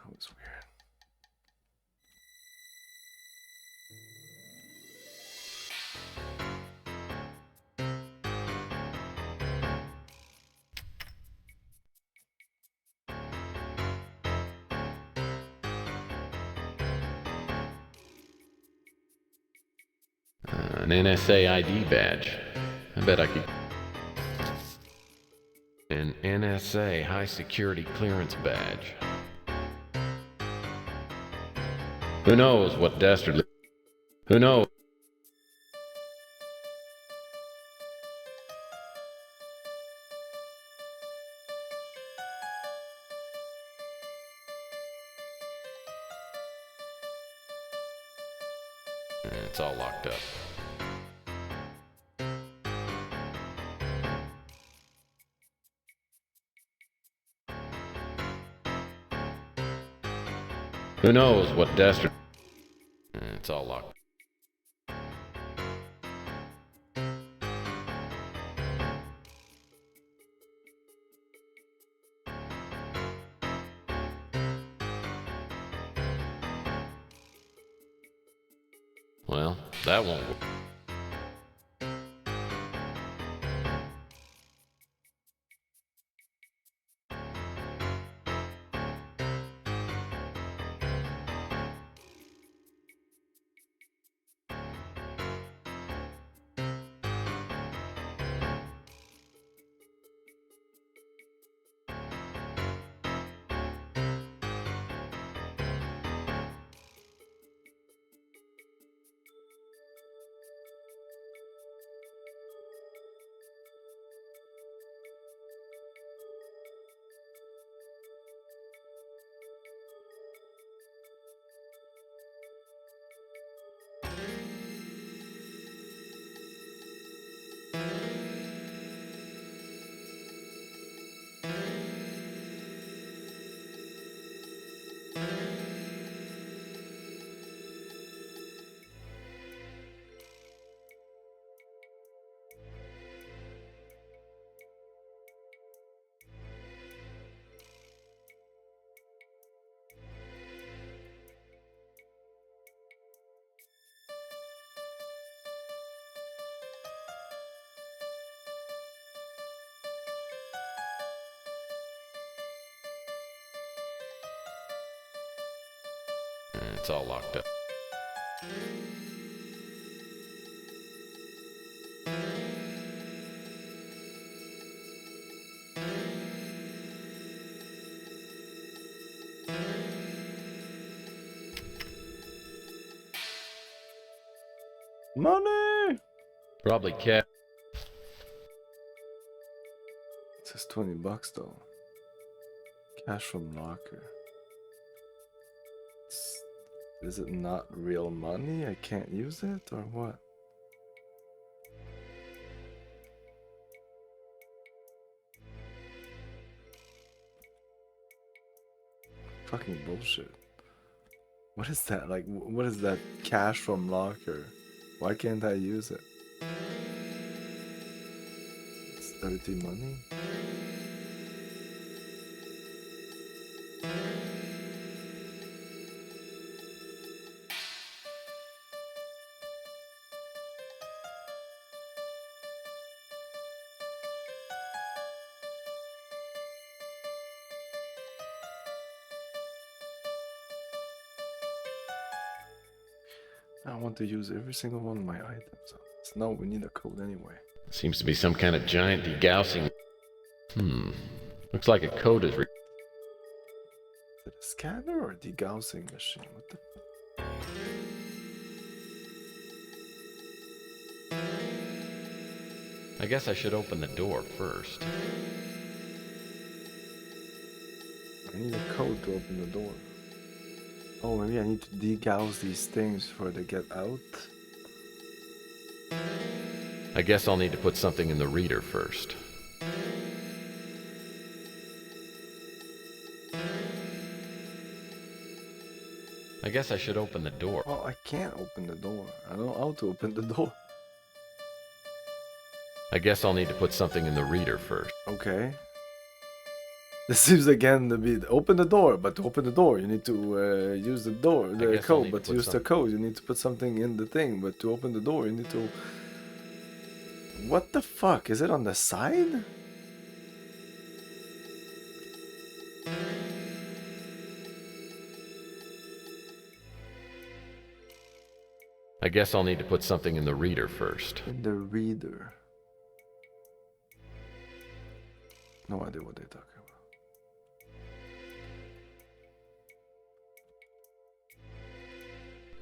That was weird.
an NSA ID badge. I bet I could... An NSA high security clearance badge. Who knows what dastardly... Who knows? It's all locked up. Who knows what dastard... It's all locked. Well, that won't work. It's all locked up.
Money!
Probably cash.
It says $20 though. Cash from locker. Is it not real money? I can't use it or what? Fucking bullshit. What is that? Like, what is that cash from locker? Why can't I use it? It's dirty money? I want to use every single one of my items. No, we need a code anyway.
Seems to be some kind of giant degaussing. Looks like a code is.
Is it a scanner or a degaussing machine? What the?
I guess I should open the door first.
I need a code to open the door. Oh, maybe I need to degauss these things before they get out.
I guess I'll need to put something in the reader first. I guess I should open the door.
Well, I can't open the door. I don't know how to open the door.
I guess I'll need to put something in the reader first.
Okay. This seems again to be open the door, but to open the door you need to use the door, the code, but to use the code you need to put something in the thing, but to open the door you need to... What the fuck? Is it on the side?
I guess I'll need to put something in the reader first.
In the reader. No idea what they're talking about.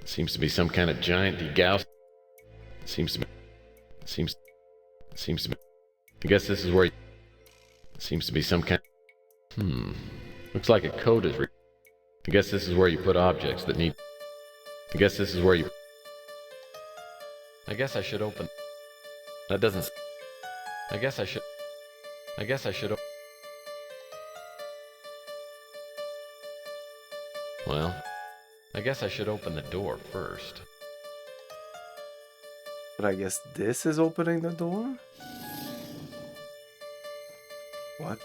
Seems to be some kind of giant degauss. Seems to be. I guess this is where. Seems to be some kind. Looks like a code is. I guess this is where you put objects that need. I guess this is where you. I guess I should open. That doesn't. I guess I should. Well, I guess I should open the door first.
But I guess this is opening the door? What?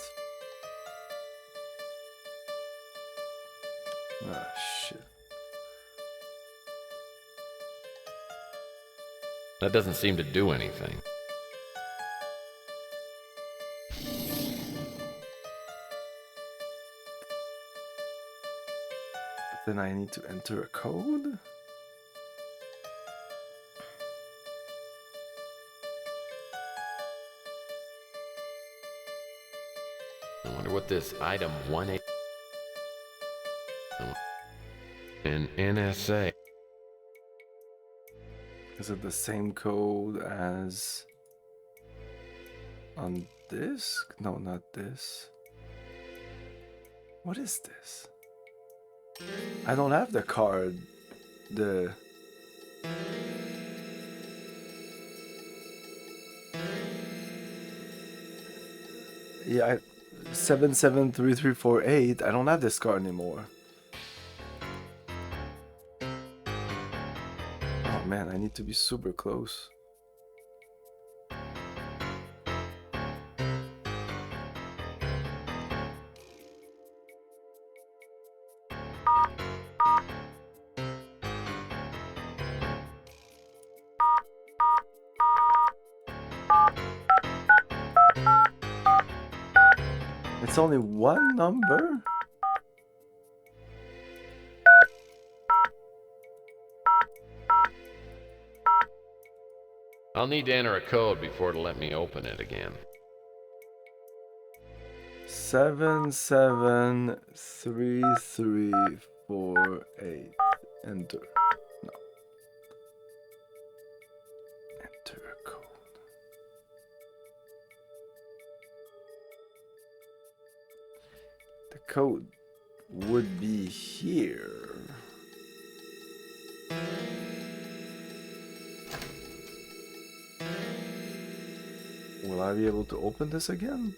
Ah, shit.
That doesn't seem to do anything.
But then I need to enter a code?
I wonder what this item 1A. An NSA.
Is it the same code as on this? No, not this. What is this? I don't have the card. The yeah, 773348. I don't have this card anymore. Oh man, I need to be super close. It's only one number?
I'll need to enter a code before it'll let me open it again.
773348. Enter. No. Enter a code. The code would be here. Will I be able to open this again?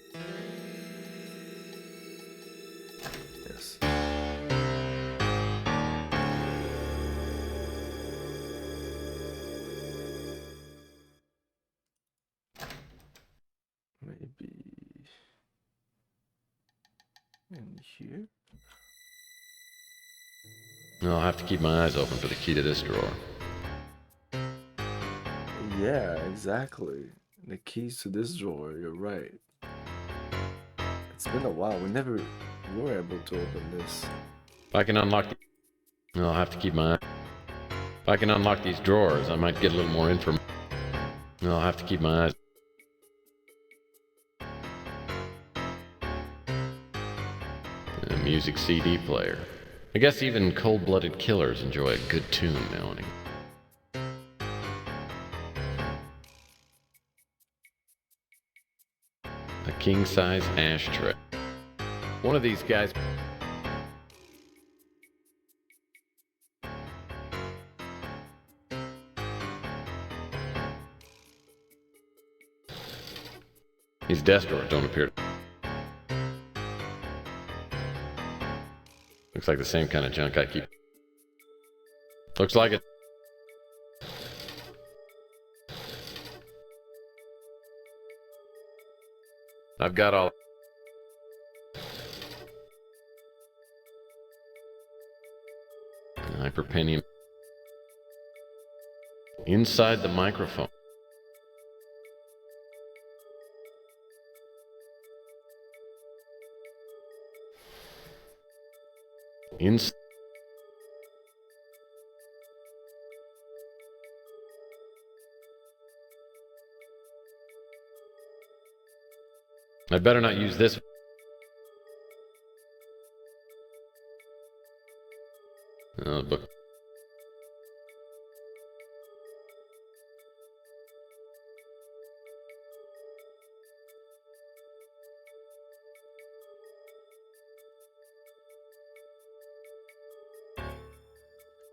Yes. Maybe in here?
I'll have to keep my eyes open for the key to this drawer.
Yeah, exactly. The keys to this drawer, you're right. It's been a while. We never were able to open this.
If I can unlock I'll have to keep my If I can unlock these drawers, I might get a little more information. I'll have to keep my eyes. A music CD player. I guess even cold-blooded killers enjoy a good tune now and again. A king-size ashtray. One of these guys... These desk drawers don't appear... Looks like the same kind of junk I keep... Looks like it. I've got all... Hyperpenium. Inside the microphone. I better not use this. Book.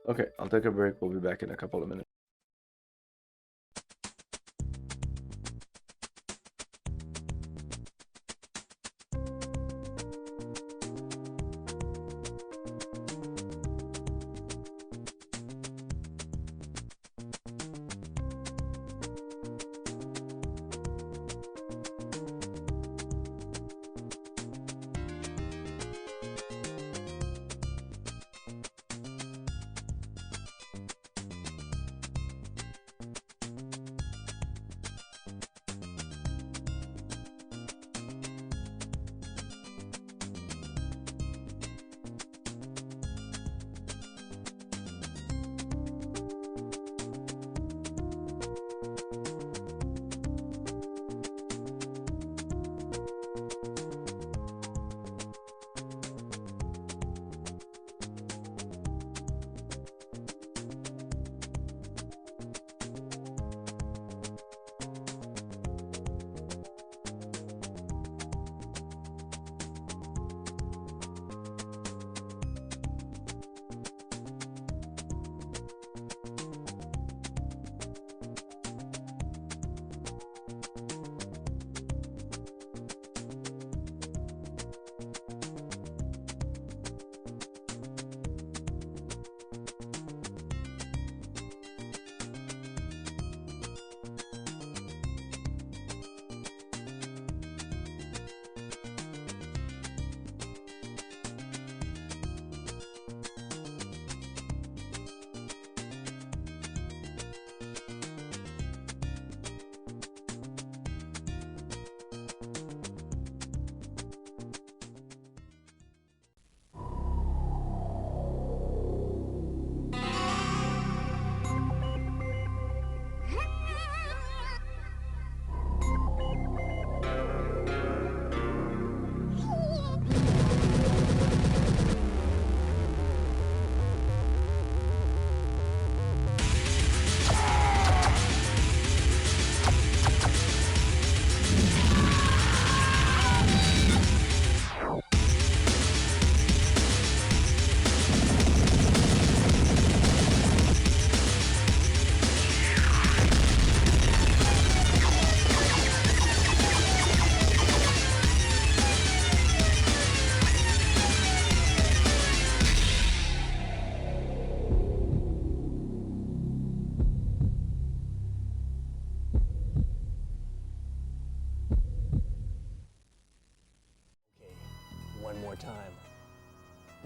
Okay, I'll take a break. We'll be back in a couple of minutes.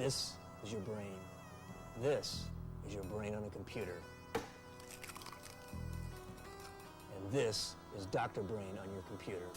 This is your brain. This is your brain on a computer. And this is Dr. Brain on your computer.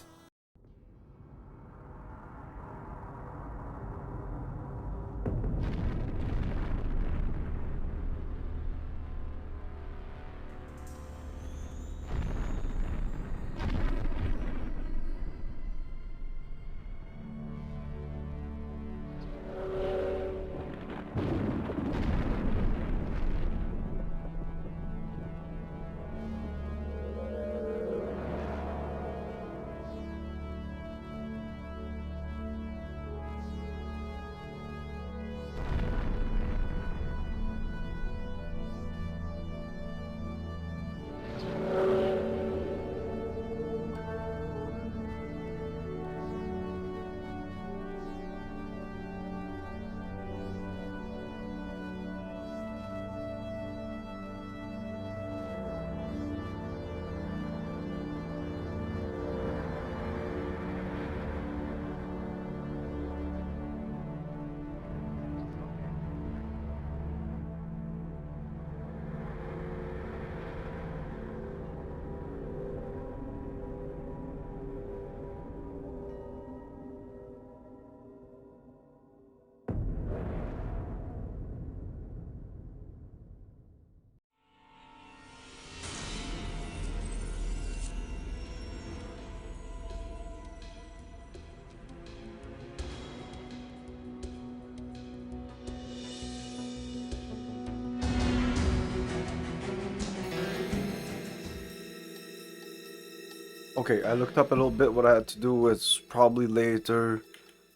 Okay, I looked up a little bit what I had to do. It's probably later.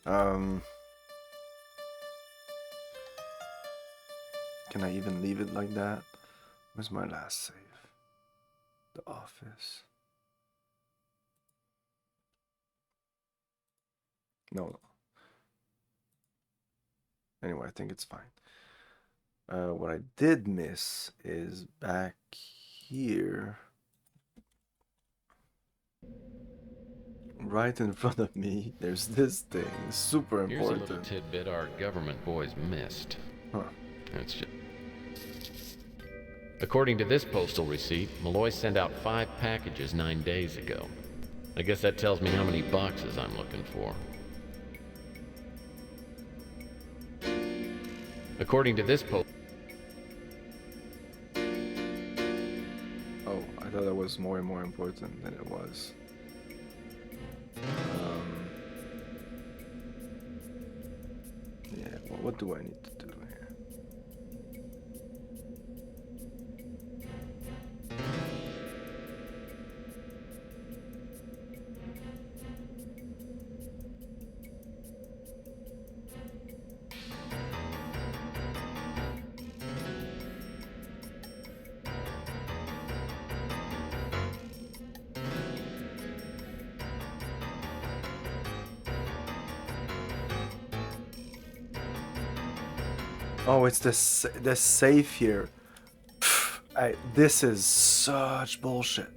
Can I even leave it like that? Where's my last save? The office. No. Anyway, I think it's fine. What I did miss is back here. Right in front of me, there's this thing. Super
Here's a
important.
little tidbit our government boys missed.
Huh.
That's just... According to this postal receipt, Malloy sent out 5 packages 9 days ago. I guess that tells me how many boxes I'm looking for. According to this post...
Oh, I thought that was more and more important than it was. Yeah, well, what do I need to do here? Oh, it's the safe here. This is such bullshit.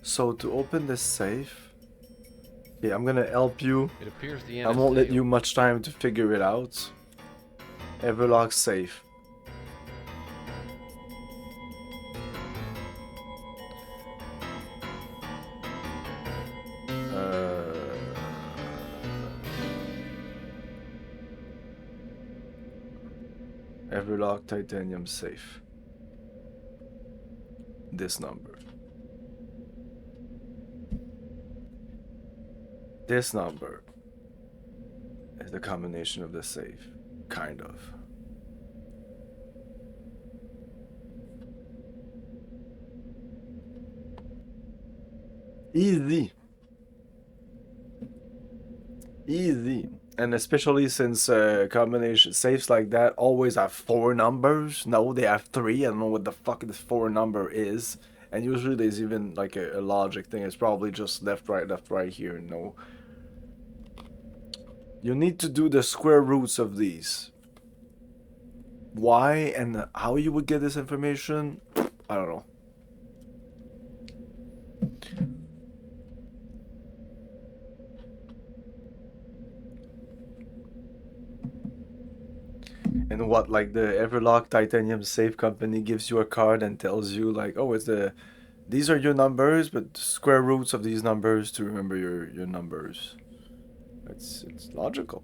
So to open this safe, yeah, I'm gonna help you.
It appears the
I won't let
NSA
you much time to figure it out. Everlock safe. Everlock titanium safe. This number. This number is the combination of the safe. Kind of. Easy. Easy. And especially since combination safes like that always have 4 numbers. No, they have 3. I don't know what the fuck this 4 number is. And usually there's even like a logic thing. It's probably just left, right here. No. You need to do the square roots of these. Why and how you would get this information, I don't know. And what, like the Everlock Titanium Safe Company gives you a card and tells you like, oh, these are your numbers, but square roots of these numbers to remember your numbers. It's logical.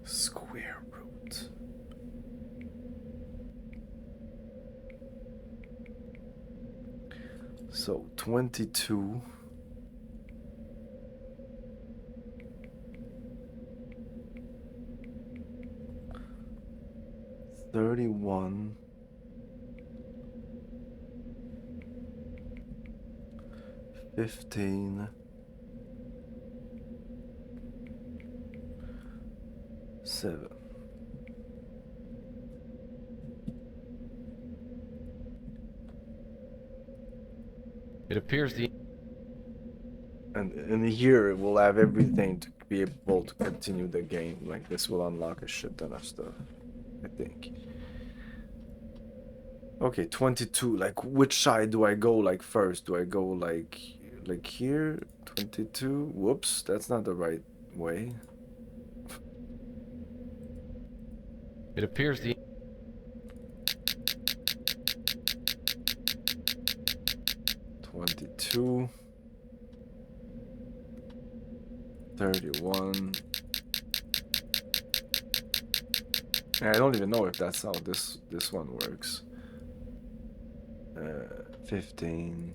Square root. So 22. $31. 15. 7.
It appears the
And in here, we'll have everything to be able to continue the game. Like, this will unlock a shit ton of stuff, I think. Okay, 22. Like, which side do I go, like, first? Do I go, like here? 22? Whoops, that's not the right way.
It appears the
22. 31. I don't even know if that's how this one works. 15.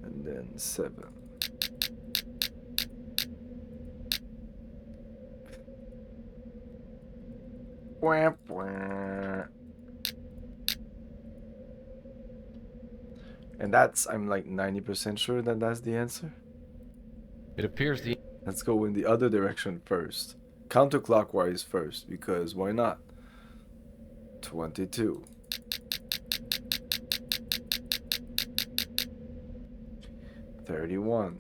And then 7. Wah, wah. And I'm like 90% sure that that's the answer.
It appears the
Let's go in the other direction first. Counterclockwise first, because why not? 22. 31.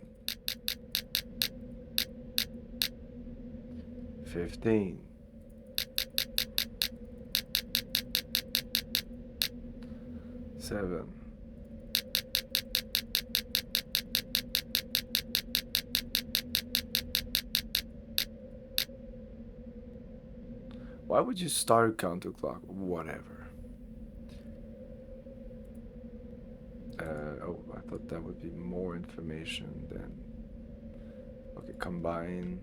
15. 7. 'Why would you start counterclock? Whatever. Oh, I thought that would be more information than... Okay, combine.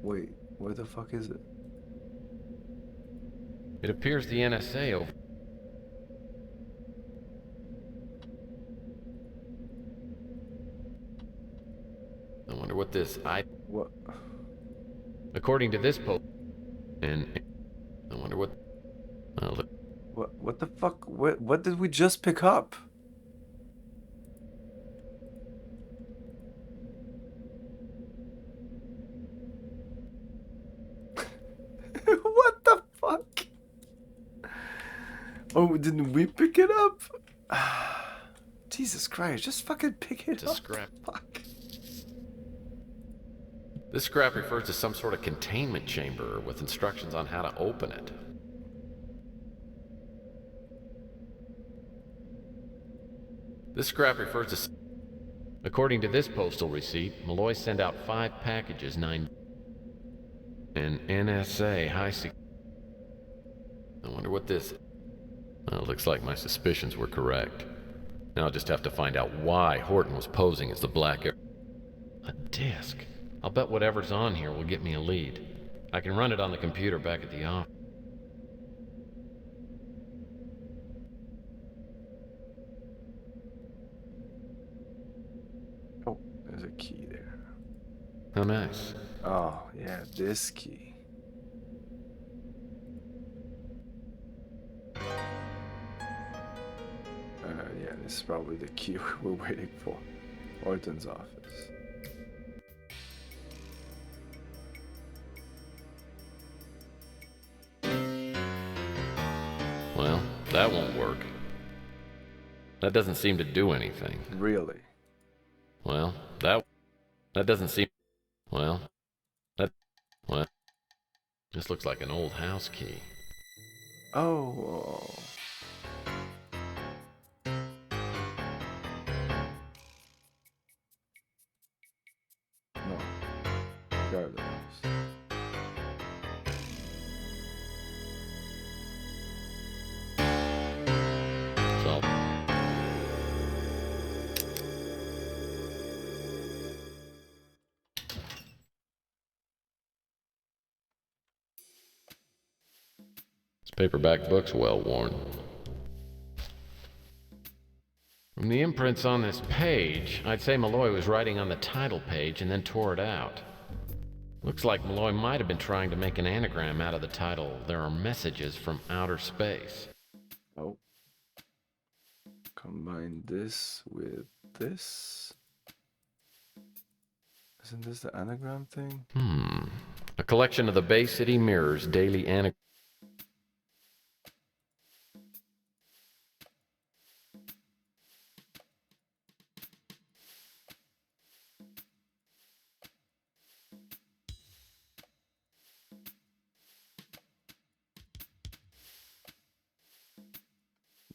Wait, where the fuck is it?
It appears the NSA over. I wonder what this
What?
According to this post, and I wonder what.
What the fuck? What did we just pick up? What the fuck? Oh, didn't we pick it up? Jesus Christ, just fucking pick it up.
Scrap.
Fuck.
This scrap refers to some sort of containment chamber with instructions on how to open it. This scrap refers to... According to this postal receipt, Malloy sent out 5 packages, 9... An NSA high security... I wonder what this... Well, it looks like my suspicions were correct. Now I'll just have to find out why Horton was posing as the Black Arrow. A disc. I'll bet whatever's on here will get me a lead. I can run it on the computer back at the office.
Oh, there's a key there.
How nice.
Oh, yeah, this key. Yeah, this is probably the key we're waiting for. Horton's office.
Well, that won't work. That doesn't seem to do anything.
Really?
Well, that doesn't seem... Well, this looks like an old house key.
Oh. regardless.
So, this paperback book's well worn. From the imprints on this page, I'd say Malloy was writing on the title page and then tore it out. Looks like Malloy might have been trying to make an anagram out of the title, There Are Messages from Outer Space.
Oh. Combine this with this. Isn't this the anagram thing?
A collection of the Bay City Mirror's daily anagram.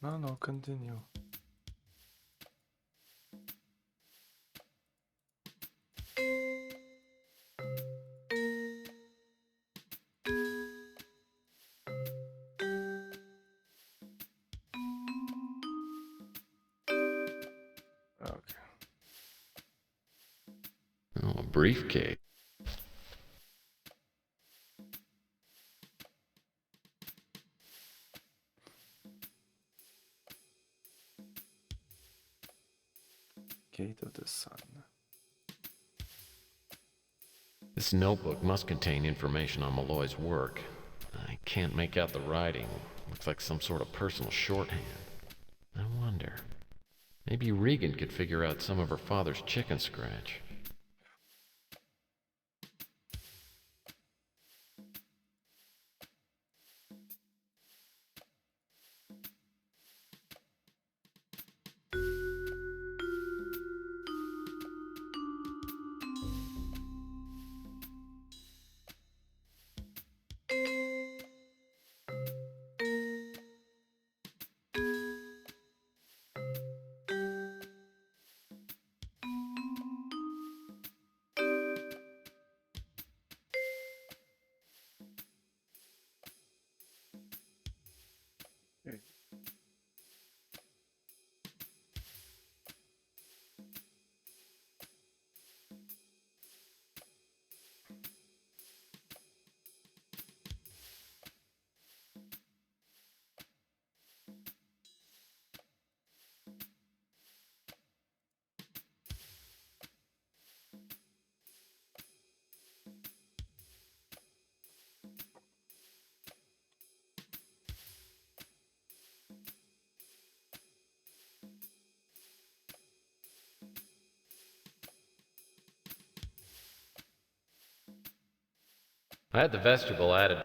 No, continue. Okay.
Oh, a briefcase.
Gate of the Sun.
This notebook must contain information on Malloy's work. I can't make out the writing. Looks like some sort of personal shorthand. I wonder. Maybe Regan could figure out some of her father's chicken scratch. I had the vestibule added.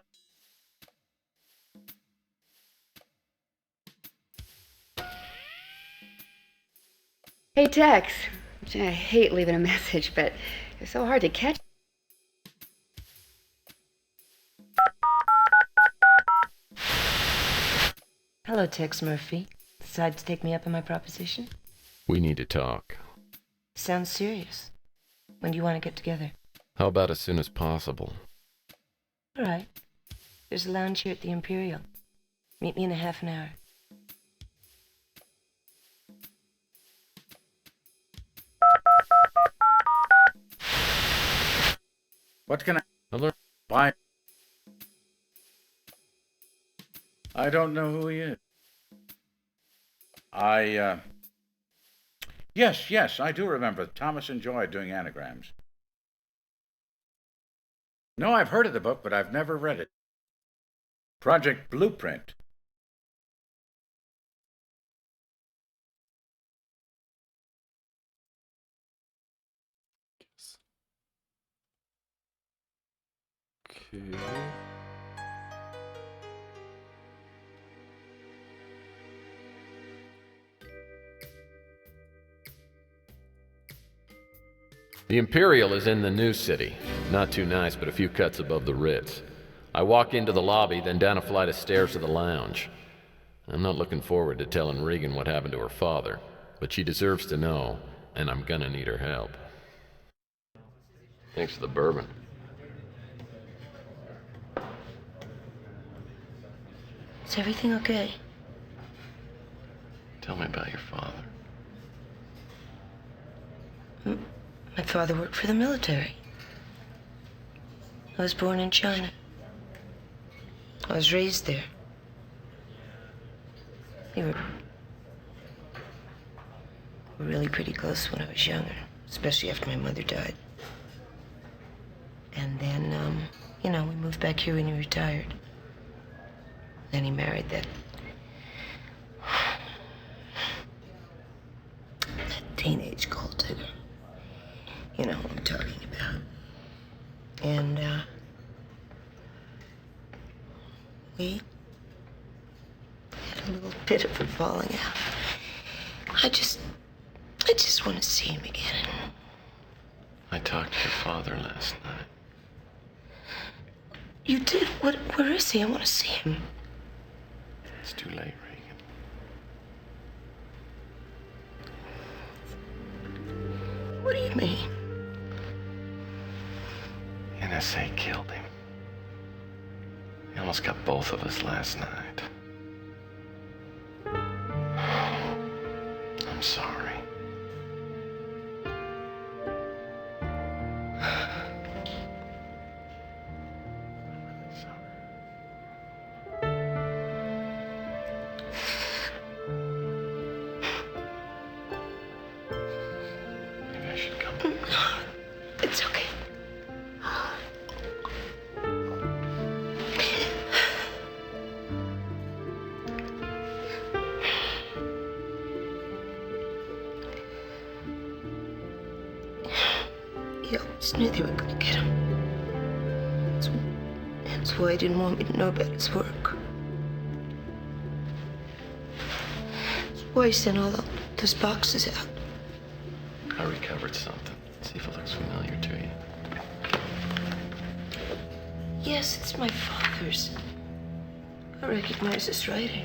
Hey, Tex. I hate leaving a message, but it's so hard to catch.
Hello, Tex Murphy. Decide to take me up on my proposition?
We need to talk.
Sounds serious. When do you want to get together?
How about as soon as possible?
All right. There's a lounge here at the Imperial. Meet me in a half an hour.
What can I...
Hello?
Why? I don't know who he is. Yes, I do remember Thomas and Joy doing anagrams. No, I've heard of the book, but I've never read it. Project Blueprint.
Okay.
The Imperial is in the new city. Not too nice, but a few cuts above the Ritz. I walk into the lobby, then down a flight of stairs to the lounge. I'm not looking forward to telling Regan what happened to her father, but she deserves to know, and I'm gonna need her help. Thanks for the bourbon.
Is everything okay?
Tell me about your father.
My father worked for the military. I was born in China. I was raised there. We were really pretty close when I was younger, especially after my mother died. And then, we moved back here when he retired. Then he married that teenage gold digger. You know who I'm talking about. And, we had a little bit of a falling out. I just want to see him again.
I talked to your father last night.
You did? Where is he? I want to see him.
It's too late, Regan.
What do you mean?
NSA killed him. He almost got both of us last night. I'm sorry. Maybe I should come.
It's okay. You always knew they were gonna get him. That's why he didn't want me to know about his work. That's why he sent all those boxes out.
I recovered something. See if it looks familiar to you.
Yes, it's my father's. I recognize his writing.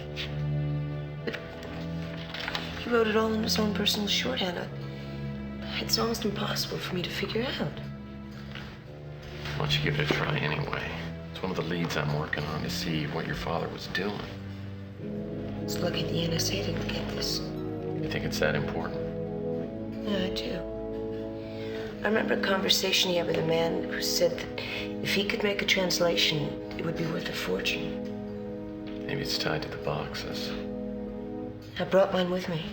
But he wrote it all in his own personal shorthand. It's almost impossible for me to figure out.
Why don't you give it a try anyway? It's one of the leads I'm working on to see what your father was doing.
It's lucky the NSA didn't get this.
You think it's that important?
Yeah, I do. I remember a conversation he had with a man who said that if he could make a translation, it would be worth a fortune.
Maybe it's tied to the boxes.
I brought mine with me.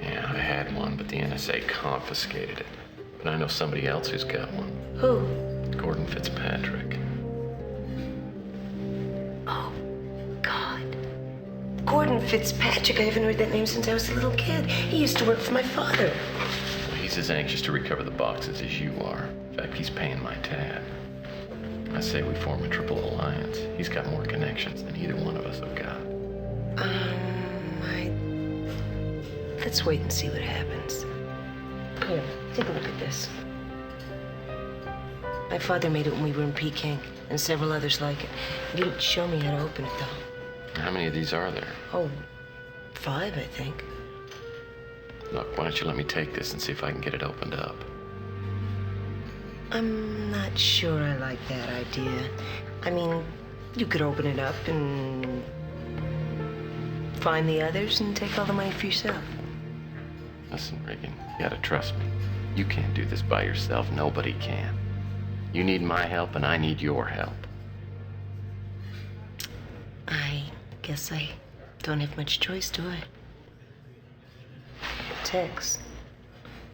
Yeah, I had one, but the NSA confiscated it. But I know somebody else who's got one.
Who?
Gordon Fitzpatrick.
Oh, God. Gordon Fitzpatrick. I haven't heard that name since I was a little kid. He used to work for my father.
Well, he's as anxious to recover the boxes as you are. In fact, he's paying my tab. I say we form a triple alliance. He's got more connections than either one of us have got.
Let's wait and see what happens. Here, take a look at this. My father made it when we were in Peking, and several others like it. He didn't show me how to open it, though.
How many of these are there?
Oh, 5, I think.
Look, why don't you let me take this and see if I can get it opened up?
I'm not sure I like that idea. I mean, you could open it up and find the others and take all the money for yourself.
Listen, Regan, you gotta trust me. You can't do this by yourself. Nobody can. You need my help, and I need your help.
I guess I don't have much choice, do I? Tex,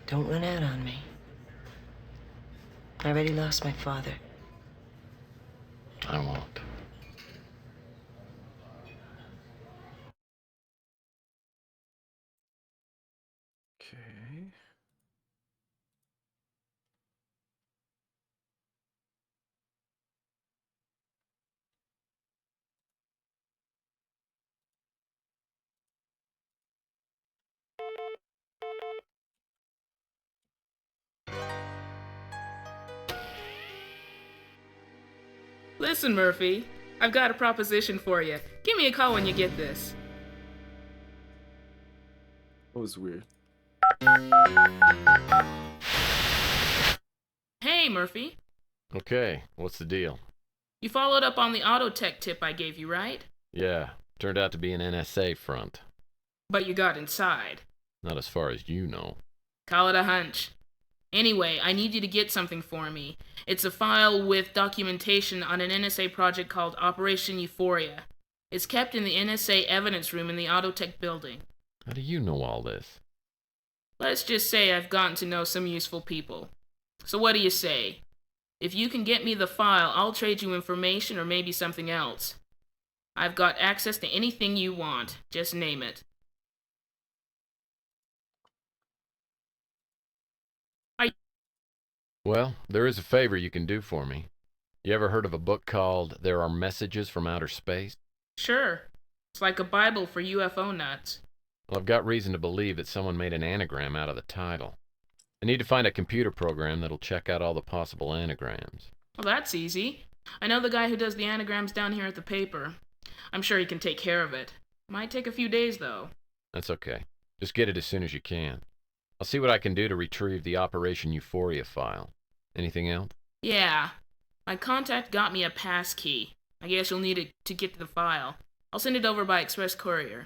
don't run out on me. I already lost my father.
I won't.
Okay.
Listen, Murphy, I've got a proposition for you. Give me a call when you get this.
That was weird.
Hey, Murphy.
Okay, what's the deal?
You followed up on the auto tech tip I gave you, right?
Yeah. Turned out to be an NSA front.
But you got inside.
Not as far as you know.
Call it a hunch. Anyway, I need you to get something for me. It's a file with documentation on an NSA project called Operation Euphoria. It's kept in the NSA evidence room in the Autotech building.
How do you know all this?
Let's just say I've gotten to know some useful people. So what do you say? If you can get me the file, I'll trade you information or maybe something else. I've got access to anything you want. Just name it.
Well, there is a favor you can do for me. You ever heard of a book called There Are Messages from Outer Space?
Sure. It's like a Bible for UFO nuts.
Well, I've got reason to believe that someone made an anagram out of the title. I need to find a computer program that'll check out all the possible anagrams.
Well, that's easy. I know the guy who does the anagrams down here at the paper. I'm sure he can take care of it. Might take a few days, though.
That's okay. Just get it as soon as you can. I'll see what I can do to retrieve the Operation Euphoria file. Anything else?
Yeah. My contact got me a pass key. I guess you'll need it to get to the file. I'll send it over by express courier.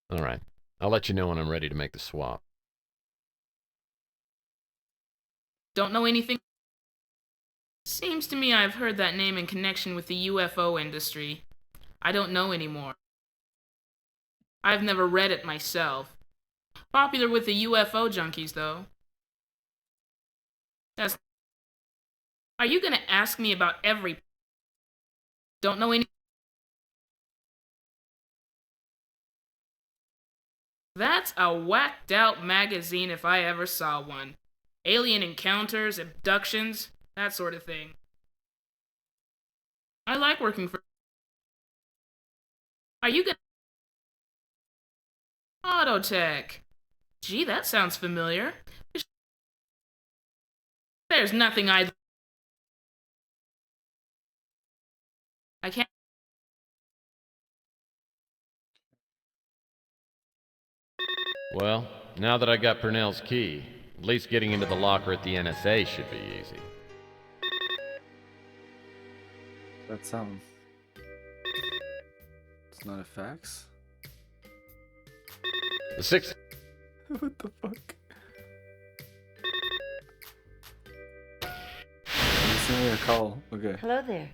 All right. I'll let you know when I'm ready to make the swap.
Don't know anything? Seems to me I've heard that name in connection with the UFO industry. I don't know anymore. I've never read it myself. Popular with the UFO junkies, though. Are you gonna ask me about every... Don't know any... That's a whacked out magazine if I ever saw one. Alien encounters, abductions, that sort of thing. I like working for... Are you gonna... Autotech. Gee, that sounds familiar. There's nothing I can't...
Well, now that I got Purnell's key, at least getting into the locker at the NSA should be easy.
That sound... It's not a fax?
The sixth...
What the fuck? You sent me a call. Okay.
Hello there.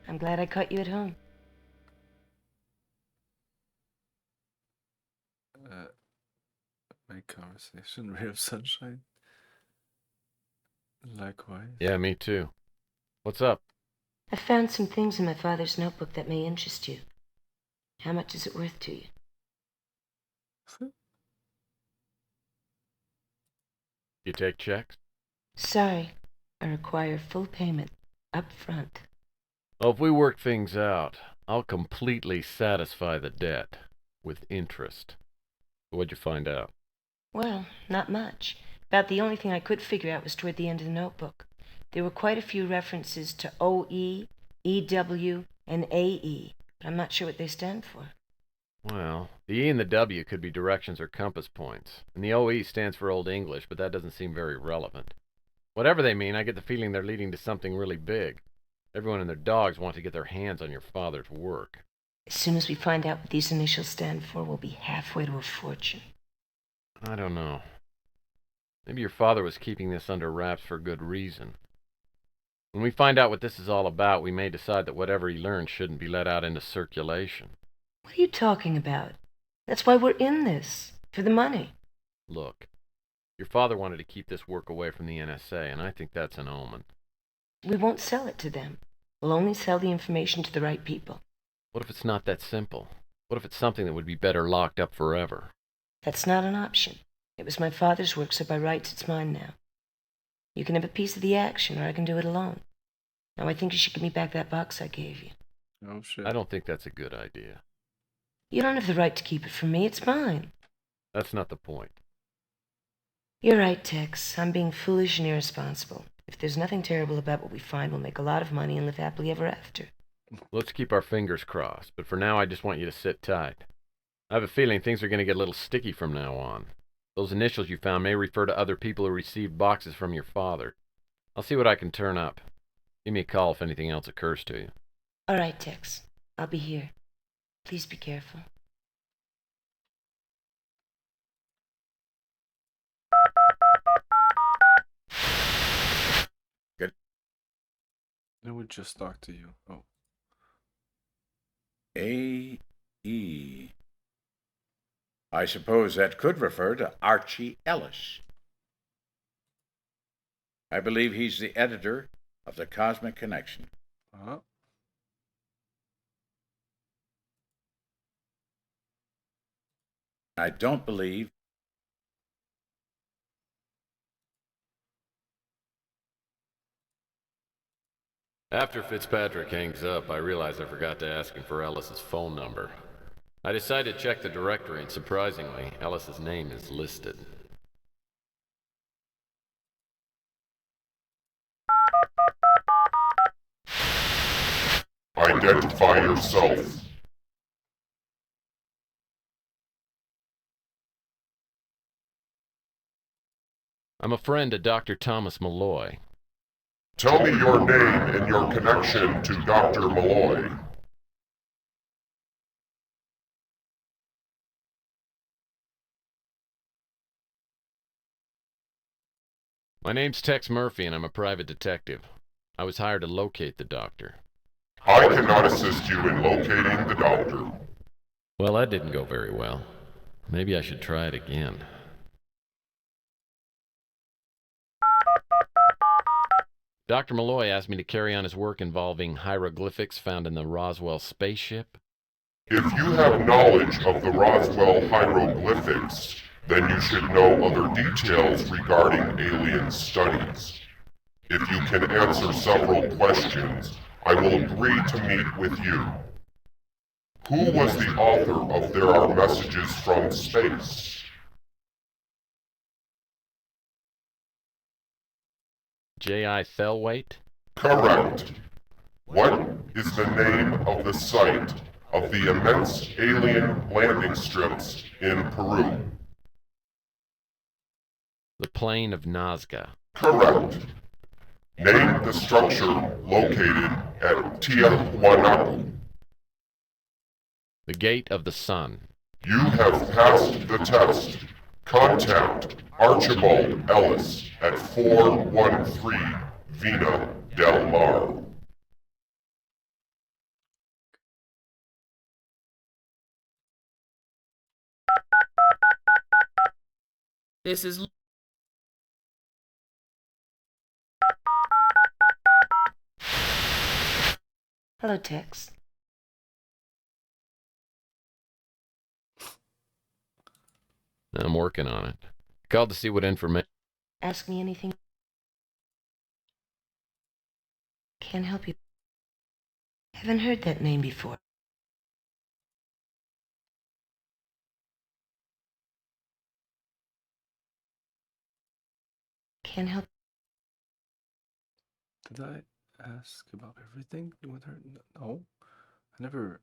I'm glad I caught you at home.
Make conversation, ray of sunshine. Likewise.
Yeah, me too. What's up?
I found some things in my father's notebook that may interest you. How much is it worth to you?
You take checks?
Sorry, I require full payment up front.
Well, if we work things out, I'll completely satisfy the debt with interest. What'd you find out?
Well, not much. About the only thing I could figure out was toward the end of the notebook. There were quite a few references to OE, EW, and AE, but I'm not sure what they stand for.
Well, the E and the W could be directions or compass points, and the OE stands for Old English, but that doesn't seem very relevant. Whatever they mean, I get the feeling they're leading to something really big. Everyone and their dogs want to get their hands on your father's work.
As soon as we find out what these initials stand for, we'll be halfway to a fortune.
I don't know. Maybe your father was keeping this under wraps for good reason. When we find out what this is all about, we may decide that whatever he learned shouldn't be let out into circulation.
What are you talking about? That's why we're in this. For the money.
Look, your father wanted to keep this work away from the NSA, and I think that's an omen.
We won't sell it to them. We'll only sell the information to the right people.
What if it's not that simple? What if it's something that would be better locked up forever?
That's not an option. It was my father's work, so by rights it's mine now. You can have a piece of the action, or I can do it alone. Now I think you should give me back that box I gave you.
Oh shit.
I don't think that's a good idea.
You don't have the right to keep it from me. It's mine.
That's not the point.
You're right, Tex. I'm being foolish and irresponsible. If there's nothing terrible about what we find, we'll make a lot of money and live happily ever after.
Let's keep our fingers crossed, but for now I just want you to sit tight. I have a feeling things are going to get a little sticky from now on. Those initials you found may refer to other people who received boxes from your father. I'll see what I can turn up. Give me a call if anything else occurs to you.
All right, Tex. I'll be here. Please be careful.
Good.
It would just talk to you. Oh.
A.E. I suppose that could refer to Archie Ellis. I believe he's the editor of the Cosmic Connection.
Uh-huh.
I don't believe
After Fitzpatrick hangs up, I realize I forgot to ask him for Ellis's phone number. I decide to check the directory, and surprisingly, Ellis's name is listed.
Identify yourself.
I'm a friend of Dr. Thomas Malloy.
Tell me your name and your connection to Dr. Malloy.
My name's Tex Murphy, and I'm a private detective. I was hired to locate the doctor.
I cannot assist you in locating the doctor.
Well, that didn't go very well. Maybe I should try it again. Dr. Malloy asked me to carry on his work involving hieroglyphics found in the Roswell spaceship.
If you have knowledge of the Roswell hieroglyphics, then you should know other details regarding alien studies. If you can answer several questions, I will agree to meet with you. Who was the author of There Are Messages from Space?
J.I. Thelwait?
Correct. What is the name of the site of the immense alien landing strips in Peru?
The Plain of Nazca.
Correct. Name the structure located at Tiahuanaco.
The Gate of the Sun.
You have passed the test. Contact Archibald Ellis at 413 Vina Del Mar.
This is...
Hello, Tex.
I'm working on it. Called to see what information...
Ask me anything. Can't help you. Haven't heard that name before. Can't help.
Did I ask about everything with her? No. I never...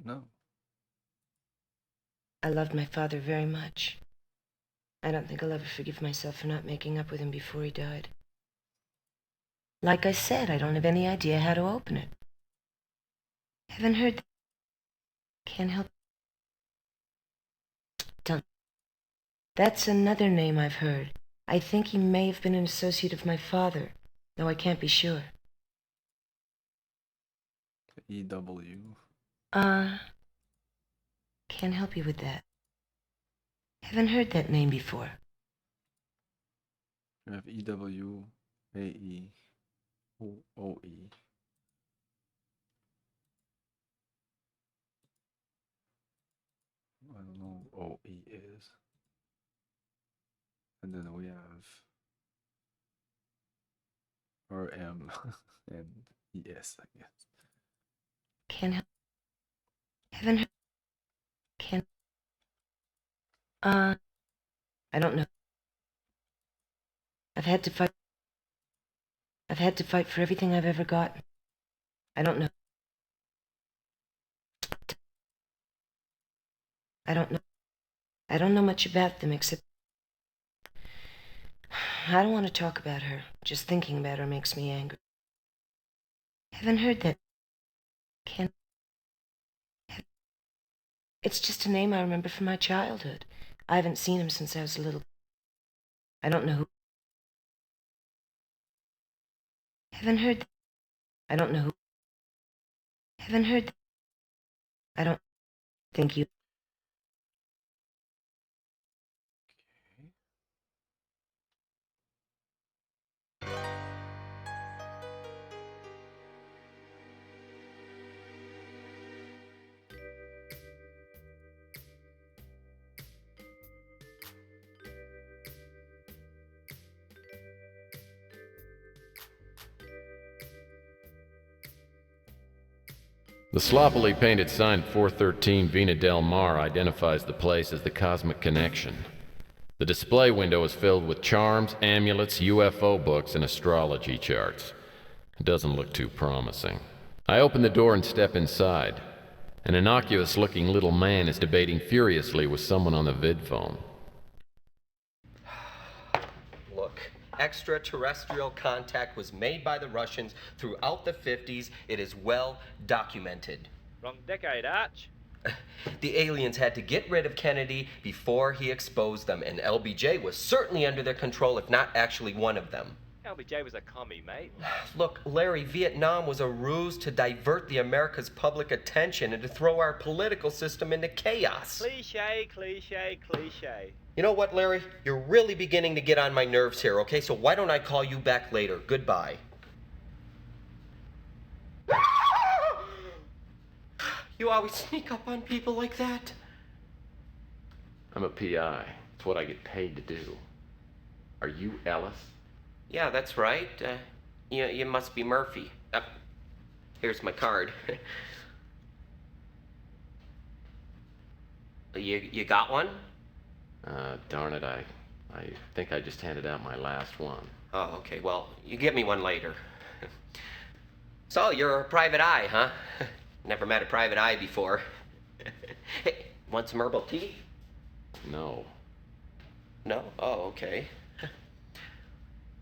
No.
I loved my father very much. I don't think I'll ever forgive myself for not making up with him before he died. Like I said, I don't have any idea how to open it. Haven't heard. Can't help. Don't. That's another name I've heard. I think he may have been an associate of my father, though I can't be sure.
E.W.
Can't help you with that. Haven't heard that name before.
You have E.W. A.E. O.E. I don't know what O.E. is. And then we have R.M. and E.S., I guess.
Can't help. Haven't heard. Can't. I don't know. I've had to fight. I've had to fight for everything I've ever gotten. I don't know. I don't know. I don't know much about them except... I don't want to talk about her. Just thinking about her makes me angry. Haven't heard that. Can't... It's just a name I remember from my childhood. I haven't seen him since I was little. I don't know who. Haven't heard. I don't know who. Haven't heard. I don't think you.
The sloppily painted sign 413 Vina Del Mar identifies the place as the Cosmic Connection. The display window is filled with charms, amulets, UFO books, and astrology charts. It doesn't look too promising. I open the door and step inside. An innocuous-looking little man is debating furiously with someone on the vidphone.
Look, extraterrestrial contact was made by the Russians throughout the 50s. It is well documented.
Wrong decade, Arch.
The aliens had to get rid of Kennedy before he exposed them, and LBJ was certainly under their control, if not actually one of them.
LBJ was a commie, mate.
Look, Larry, Vietnam was a ruse to divert the America's public attention and to throw our political system into chaos.
Cliche, cliche, cliche.
You know what, Larry? You're really beginning to get on my nerves here, okay? So why don't I call you back later? Goodbye. You always sneak up on people like that?
I'm a PI. It's what I get paid to do. Are you Ellis?
Yeah, that's right. You must be Murphy. Here's my card. You got one?
Darn it, I think I just handed out my last one.
Oh, okay. Well, you give me one later. So, you're a private eye, huh? Never met a private eye before. Hey, want some herbal tea?
No.
No? Oh, okay.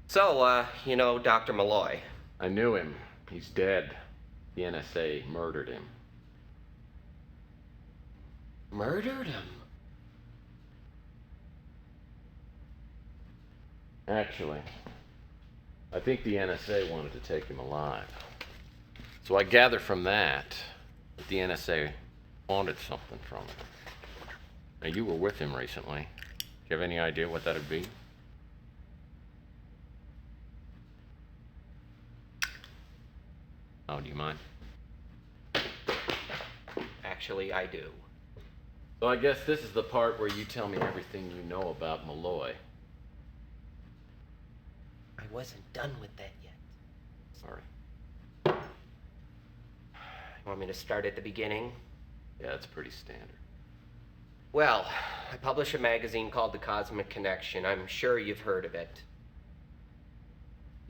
So, you know Dr. Malloy?
I knew him. He's dead. The NSA murdered him.
Murdered him?
Actually, I think the NSA wanted to take him alive. So I gather from that the NSA wanted something from him. Now, you were with him recently. Do you have any idea what that'd be? Oh, do you mind?
Actually, I do.
So I guess this is the part where you tell me everything you know about Malloy.
I wasn't done with that yet.
Sorry.
You want me to start at the beginning?
Yeah, it's pretty standard.
Well, I publish a magazine called The Cosmic Connection. I'm sure you've heard of it.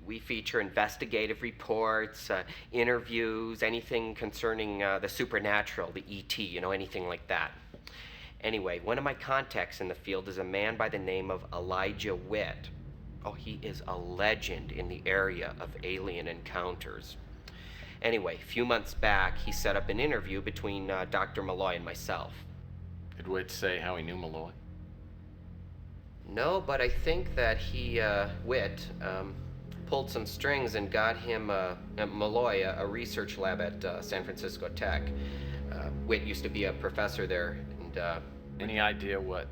We feature investigative reports, interviews, anything concerning the supernatural, the ET, anything like that. Anyway, one of my contacts in the field is a man by the name of Elijah Witt. Oh, he is a legend in the area of alien encounters. Anyway, a few months back, he set up an interview between Dr. Malloy and myself.
Did Witt say how he knew Malloy?
No, but I think that he, Witt, pulled some strings and got him, Malloy, a research lab at San Francisco Tech. Witt used to be a professor there, and,
Any idea what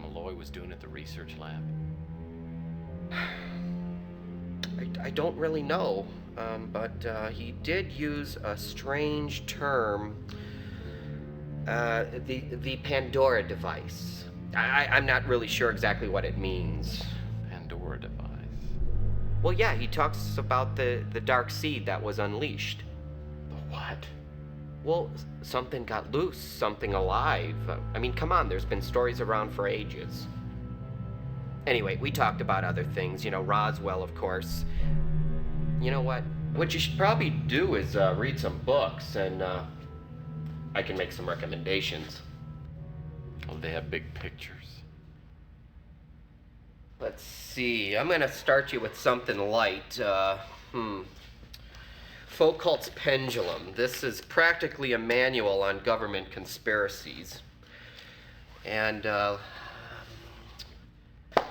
Malloy was doing at the research lab?
I don't really know, but he did use a strange term, the Pandora device. I'm not really sure exactly what it means.
Pandora device?
Well, yeah, he talks about the dark seed that was unleashed.
The what?
Well, something got loose, something alive. I mean, come on, there's been stories around for ages. Anyway, we talked about other things, Roswell, of course. You know what? What you should probably do is read some books, and I can make some recommendations.
Oh, they have big pictures.
Let's see. I'm gonna start you with something light. Foucault's Pendulum. This is practically a manual on government conspiracies. And,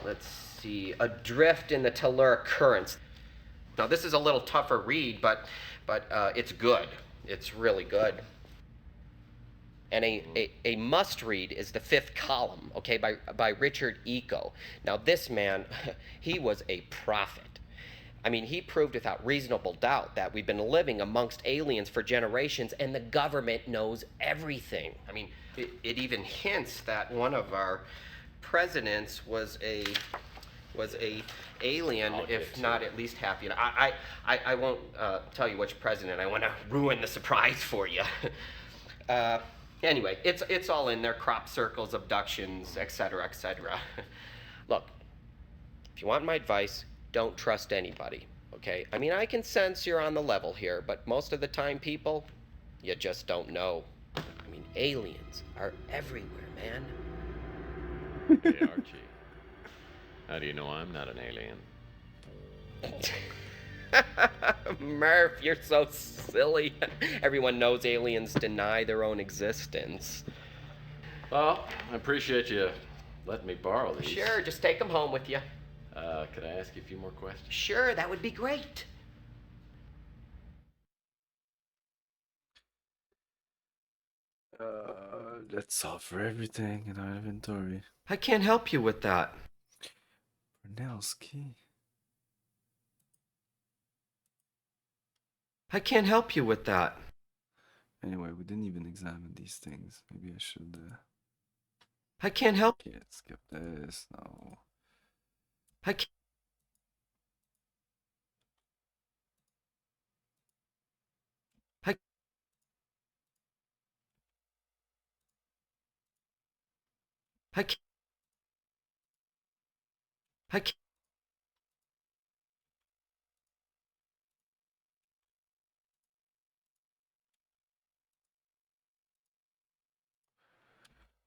let's see, Adrift in the Telluric Currents. Now, this is a little tougher read, but it's good. It's really good. And a must-read is the fifth column, okay, by Richard Eco. Now, this man, he was a prophet. I mean, he proved without reasonable doubt that we've been living amongst aliens for generations, and the government knows everything. I mean, it even hints that one of our presidents was a alien, if not at least half. You know, I won't tell you which president. I want to ruin the surprise for you. Anyway, it's all in there: crop circles, abductions, etc., etc. Look, if you want my advice, don't trust anybody, okay? I mean, I can sense you're on the level here, but most of the time, people, you just don't know. I mean, aliens are everywhere, man.
Hey, Archie. How do you know I'm not an alien?
Murph, you're so silly. Everyone knows aliens deny their own existence.
Well, I appreciate you letting me borrow these.
Sure, just take them home with you.
Could I ask you a few more questions?
Sure, that would be great.
Let's offer everything in our inventory.
I can't help you with that.
Brunel's key.
I can't help you with that.
Anyway, we didn't even examine these things. Maybe I should.
I can't help.
Okay, skip this. No.
I can't. I can't. I can't.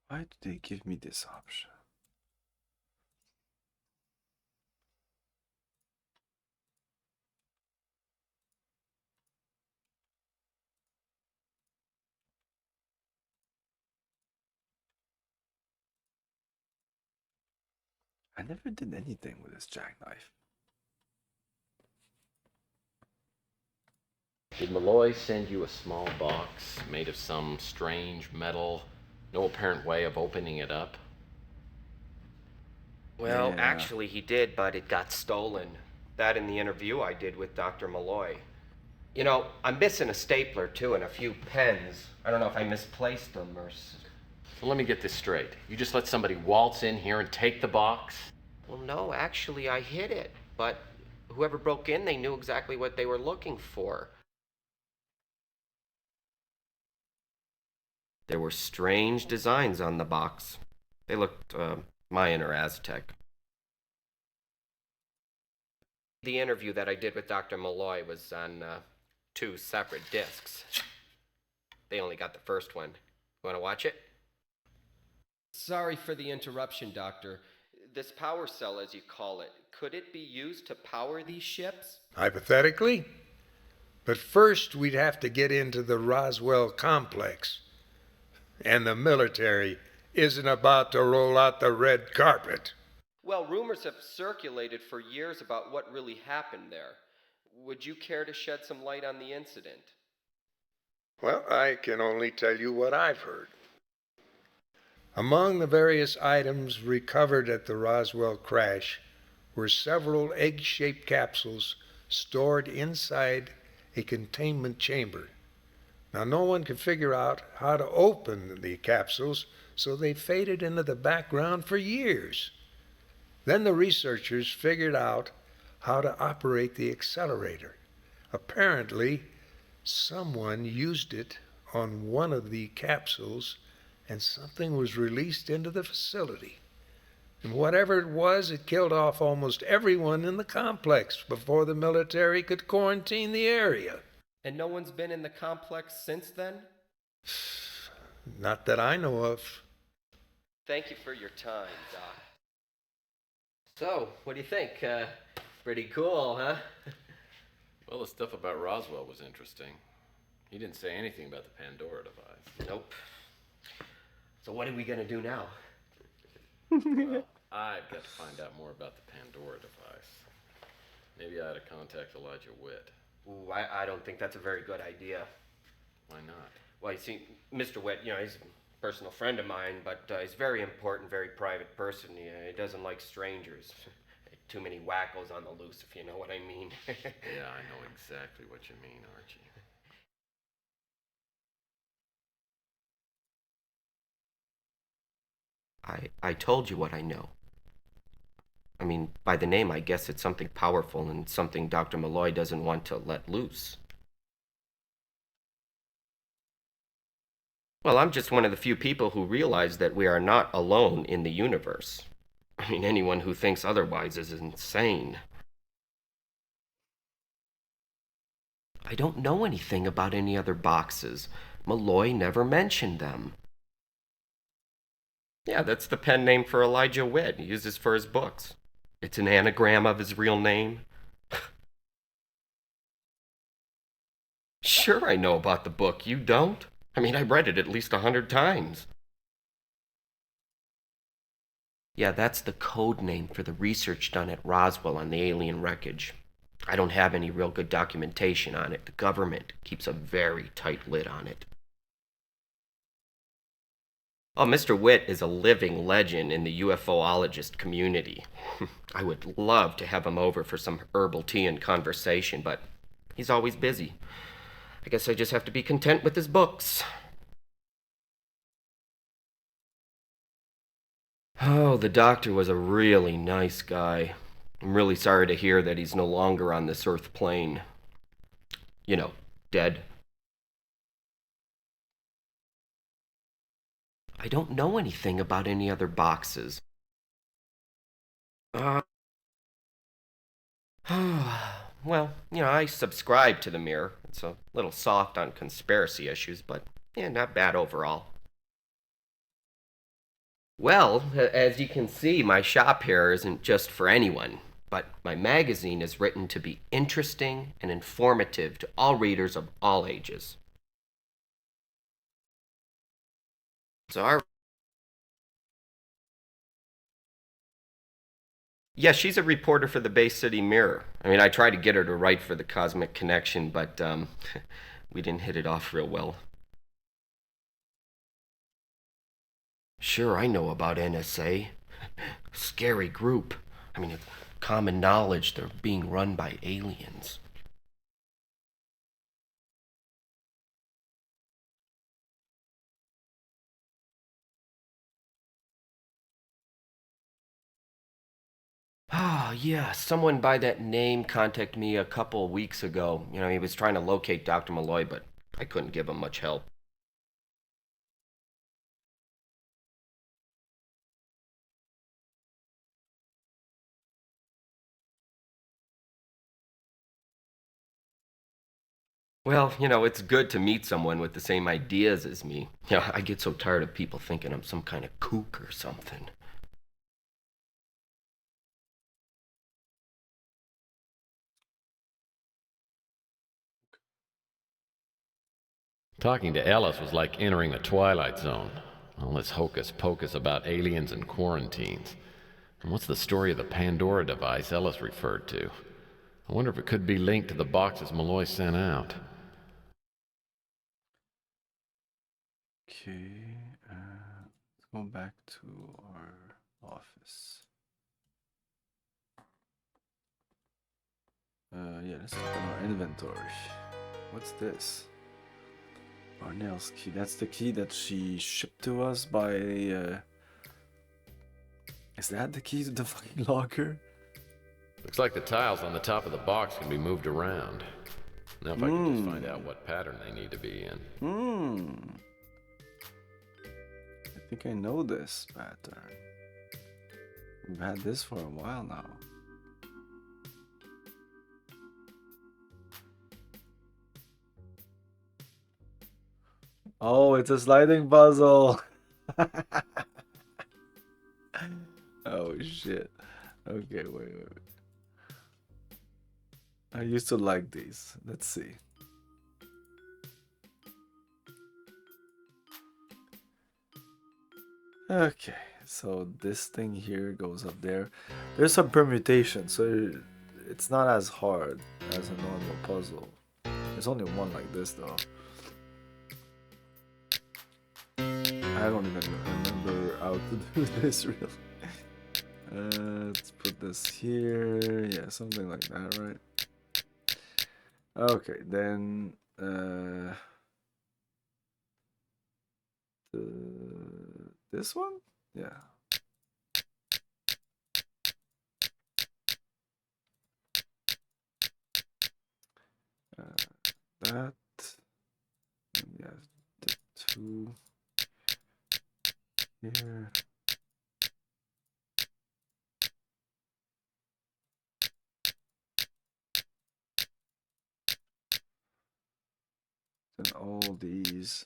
Why do they give me this option? I never did anything with this jackknife.
Did Malloy send you a small box made of some strange metal? No apparent way of opening it up?
Well,
Yeah.
actually, he did, but it got stolen. That in the interview I did with Dr. Malloy. You know, I'm missing a stapler, too, and a few pens. I don't know if I misplaced them or...
So let me get this straight. You just let somebody waltz in here and take the box?
Well, no, actually, I hid it. But whoever broke in, they knew exactly what they were looking for. There were strange designs on the box. They looked Mayan or Aztec. The interview that I did with Dr. Malloy was on 2 separate discs. They only got the first one. You want to watch it? Sorry for the interruption, Doctor. This power cell, as you call it, could it be used to power these ships?
Hypothetically. But first, we'd have to get into the Roswell complex. And the military isn't about to roll out the red carpet.
Well, rumors have circulated for years about what really happened there. Would you care to shed some light on the incident?
Well, I can only tell you what I've heard. Among the various items recovered at the Roswell crash were several egg-shaped capsules stored inside a containment chamber. Now, no one could figure out how to open the capsules, so they faded into the background for years. Then the researchers figured out how to operate the accelerator. Apparently, someone used it on one of the capsules, and something was released into the facility. And whatever it was, it killed off almost everyone in the complex before the military could quarantine the area.
And no one's been in the complex since then?
Not that I know of.
Thank you for your time, Doc. So, what do you think? Pretty cool, huh?
Well, the stuff about Roswell was interesting. He didn't say anything about the Pandora device.
Nope. So what are we gonna do now?
Well, I've got to find out more about the Pandora device. Maybe I ought to contact Elijah Witt.
Ooh, I don't think that's a very good idea.
Why not?
Well, you see, Mr. Witt, he's a personal friend of mine, but he's a very important, very private person. He doesn't like strangers. Too many wackos on the loose, if you know what I mean.
Yeah, I know exactly what you mean, Archie.
I told you what I know. I mean, by the name, I guess it's something powerful and something Dr. Malloy doesn't want to let loose. Well, I'm just one of the few people who realize that we are not alone in the universe. I mean, anyone who thinks otherwise is insane. I don't know anything about any other boxes. Malloy never mentioned them. Yeah, that's the pen name for Elijah Witt. He uses for his books. It's an anagram of his real name. Sure, I know about the book. You don't? I mean, I read it at least 100 times. Yeah, that's the code name for the research done at Roswell on the alien wreckage. I don't have any real good documentation on it. The government keeps a very tight lid on it. Oh, Mr. Witt is a living legend in the UFOologist community. I would love to have him over for some herbal tea and conversation, but he's always busy. I guess I just have to be content with his books. Oh, the doctor was a really nice guy. I'm really sorry to hear that he's no longer on this earth plane. You know, dead. I don't know anything about any other boxes. Well, I subscribe to the Mirror. It's a little soft on conspiracy issues, but yeah, not bad overall. Well, as you can see, my shop here isn't just for anyone, but my magazine is written to be interesting and informative to all readers of all ages. So yeah, she's a reporter for the Bay City Mirror. I mean, I tried to get her to write for the Cosmic Connection, but we didn't hit it off real well. Sure, I know about NSA. Scary group. I mean, it's common knowledge they're being run by aliens. Ah, yeah, someone by that name contacted me a couple weeks ago. He was trying to locate Dr. Malloy, but I couldn't give him much help. Well, it's good to meet someone with the same ideas as me. I get so tired of people thinking I'm some kind of kook or something.
Talking to Ellis was like entering the Twilight Zone. All this hocus pocus about aliens and quarantines. And what's the story of the Pandora device Ellis referred to? I wonder if it could be linked to the boxes Malloy sent out.
Okay, let's go back to our office. Yeah, let's open our inventory. What's this? Arnell's key. That's the key that she shipped to us by. Is that the key to the fucking locker?
Looks like the tiles on the top of the box can be moved around. Now if I can just find out what pattern they need to be in.
I think I know this pattern. We've had this for a while now. Oh, it's a sliding puzzle. Oh shit. Okay, wait. I used to like these. Let's see. Okay, So this thing here goes up there. There's some permutation, so it's not as hard as a normal puzzle. There's only one like this though. I don't even remember how to do this really. Let's put this here. Yeah, something like that, right? Okay, then this one? Yeah. That. And we have the two here. Then all these.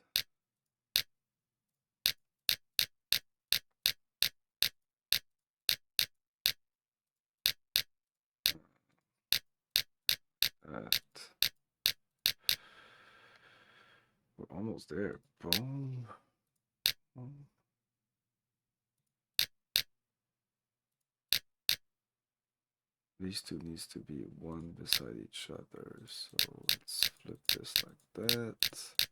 That. We're almost there. Boom. Boom. These two needs to be one beside each other. So let's flip this like that.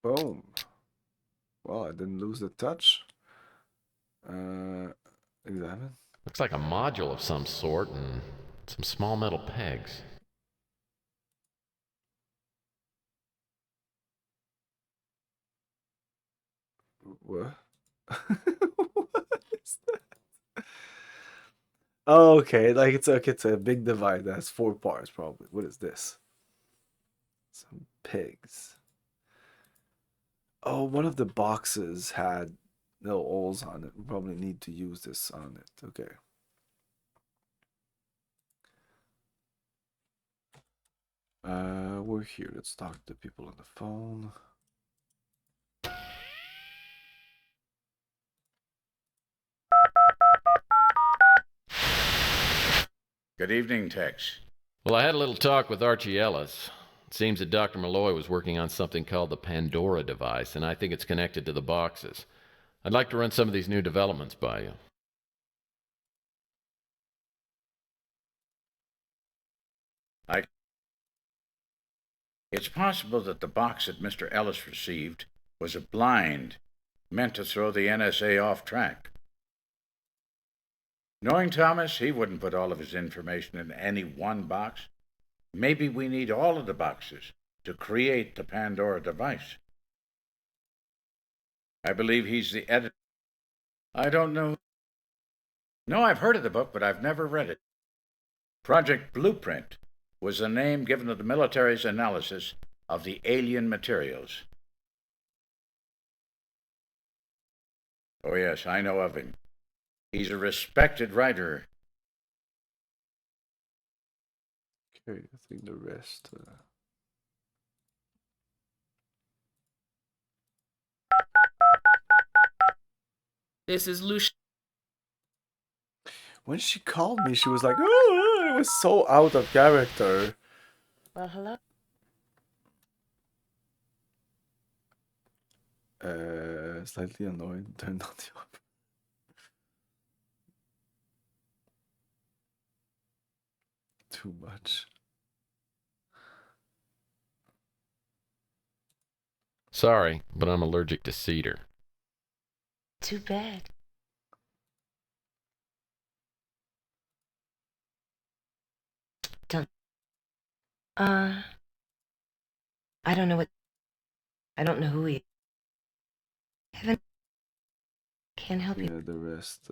Boom. Well, I didn't lose the touch. Examine.
Looks like a module of some sort and some small metal pegs.
What? What is that? Oh, okay, like it's a big divide that has 4 parts probably. What is this? Some pigs. Oh, one of the boxes had little holes on it. We probably need to use this on it. Okay. We're here. Let's talk to people on the phone.
Good evening, Tex.
Well, I had a little talk with Archie Ellis. It seems that Dr. Malloy was working on something called the Pandora device, and I think it's connected to the boxes. I'd like to run some of these new developments by you.
It's possible that the box that Mr. Ellis received was a blind, meant to throw the NSA off track. Knowing Thomas, he wouldn't put all of his information in any one box. Maybe we need all of the boxes to create the Pandora device. I believe he's the editor. I don't know. No, I've heard of the book, but I've never read it. Project Blueprint was the name given to the military's analysis of the alien materials. Oh, yes, I know of him. He's a respected writer.
Okay, I think the rest.
This is Lucia.
When she called me, she was like, "Oh," it was so out of character.
Well, hello.
Slightly annoyed. Turned on the opera. Too much.
Sorry, but I'm allergic to cedar.
Too bad. Don't. I don't know what. I don't know who he is. Heaven. Can't help you.
Yeah, the rest.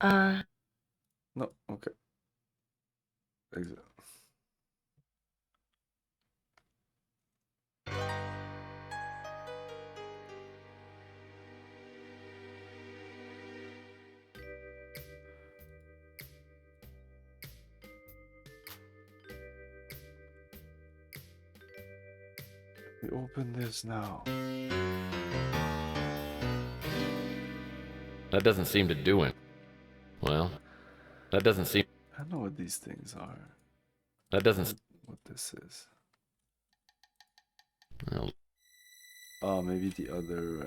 No, okay. Exit. We open this now.
That doesn't seem to do it. Well, that doesn't seem...
I know what these things are.
That doesn't...
What this is.
Well,
oh, maybe the other...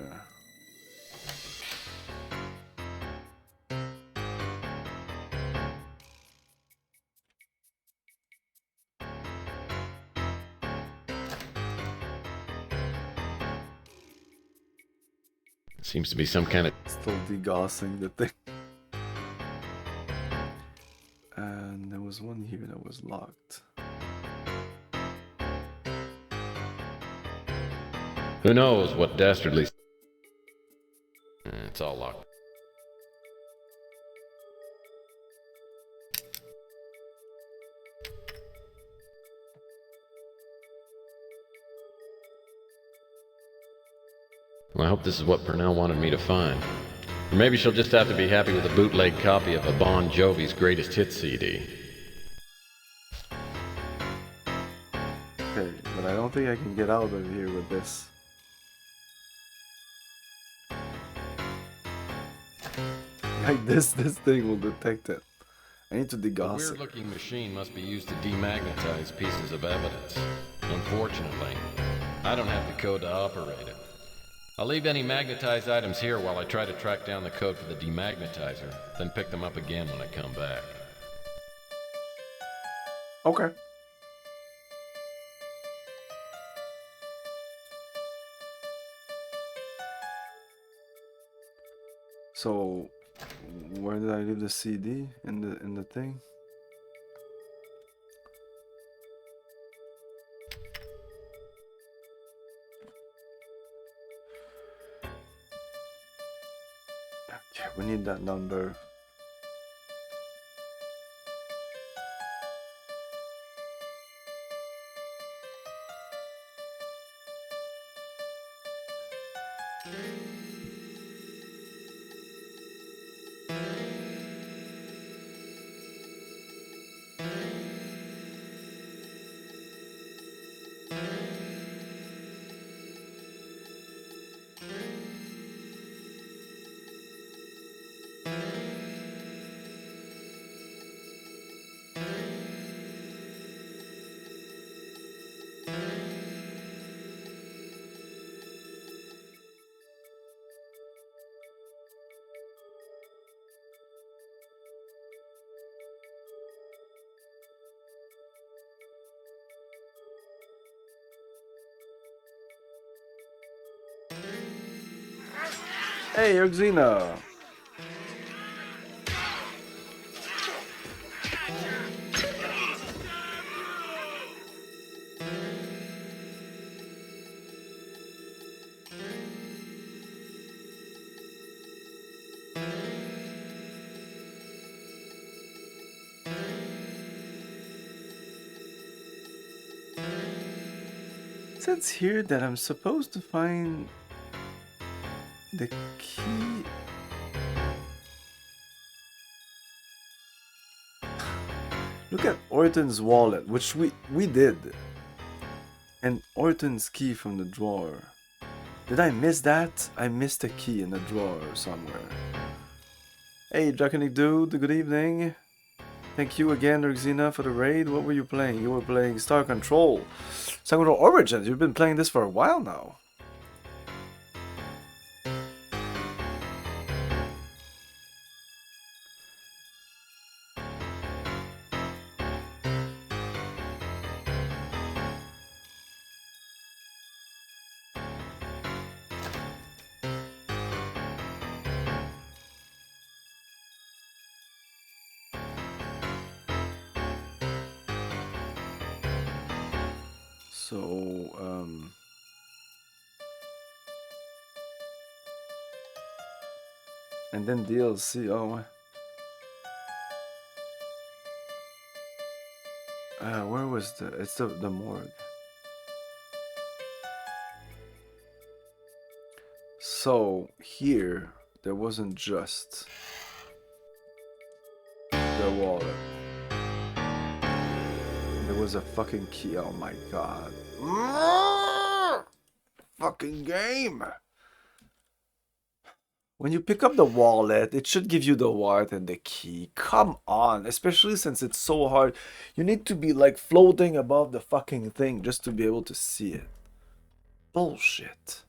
seems to be some kind of...
Still degaussing the thing. And there was one here that was locked.
Who knows what dastardly... It's all locked. Well, I hope this is what Purnell wanted me to find. Or maybe she'll just have to be happy with a bootleg copy of a Bon Jovi's greatest hits CD.
Okay, but I don't think I can get out of here with this. Like this thing will detect it. I need to
The
degauss it.
weird-looking machine must be used to demagnetize pieces of evidence. Unfortunately, I don't have the code to operate it. I'll leave any magnetized items here while I try to track down the code for the demagnetizer, then pick them up again when I come back.
Okay. So, where did I leave the CD in the thing? Okay, we need that number. Hey, Xena. It says here that I'm supposed to find the key. Look at Orton's wallet, which we did. And Orton's key from the drawer. Did I miss that? I missed a key in the drawer somewhere. Hey, Draconic Dude, good evening. Thank you again, Xena, for the raid. What were you playing? You were playing Star Control. Star Control Origins. You've been playing this for a while now. And then DLC, oh. Where was it's the morgue. So, here, there wasn't just the wallet. There was a fucking key, oh my god. Fucking game! When you pick up the wallet, it should give you the wallet and the key. Come on, especially since it's so hard. You need to be like floating above the fucking thing just to be able to see it. Bullshit.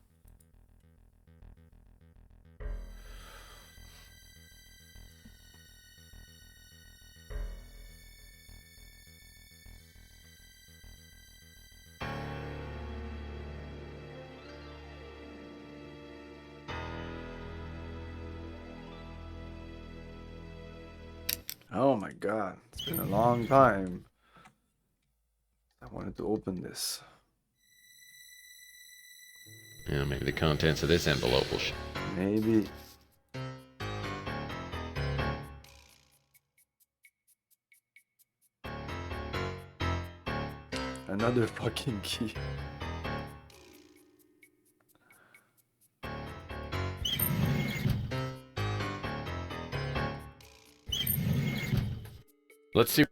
Oh my god, it's been a long time. I wanted to open this.
Yeah, maybe the contents of this envelope will
Maybe. Another fucking key.
Let's see.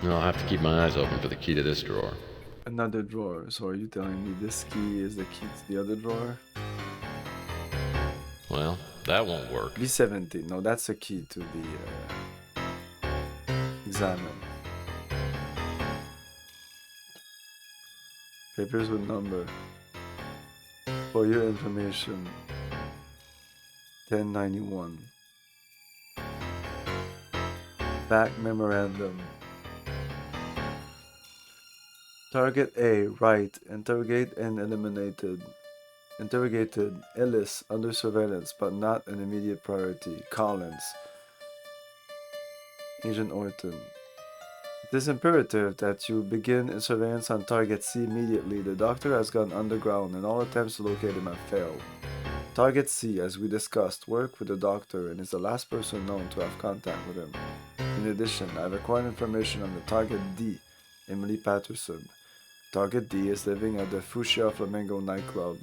I'll have to keep my eyes open for the key to this drawer.
Another drawer. So are you telling me this key is the key to the other drawer?
Well, that won't work.
B17. No, that's the key to the examine. Papers with number. For your information. 1091. Back memorandum. Target A, right. Interrogate and eliminated. Interrogated. Ellis, under surveillance, but not an immediate priority. Collins. Agent Orton. It is imperative that you begin surveillance on Target C immediately. The doctor has gone underground and all attempts to locate him have failed. Target C, as we discussed, worked with the doctor and is the last person known to have contact with him. In addition, I have acquired information on the Target D, Emily Patterson. Target D is living at the Fuchsia Flamingo nightclub.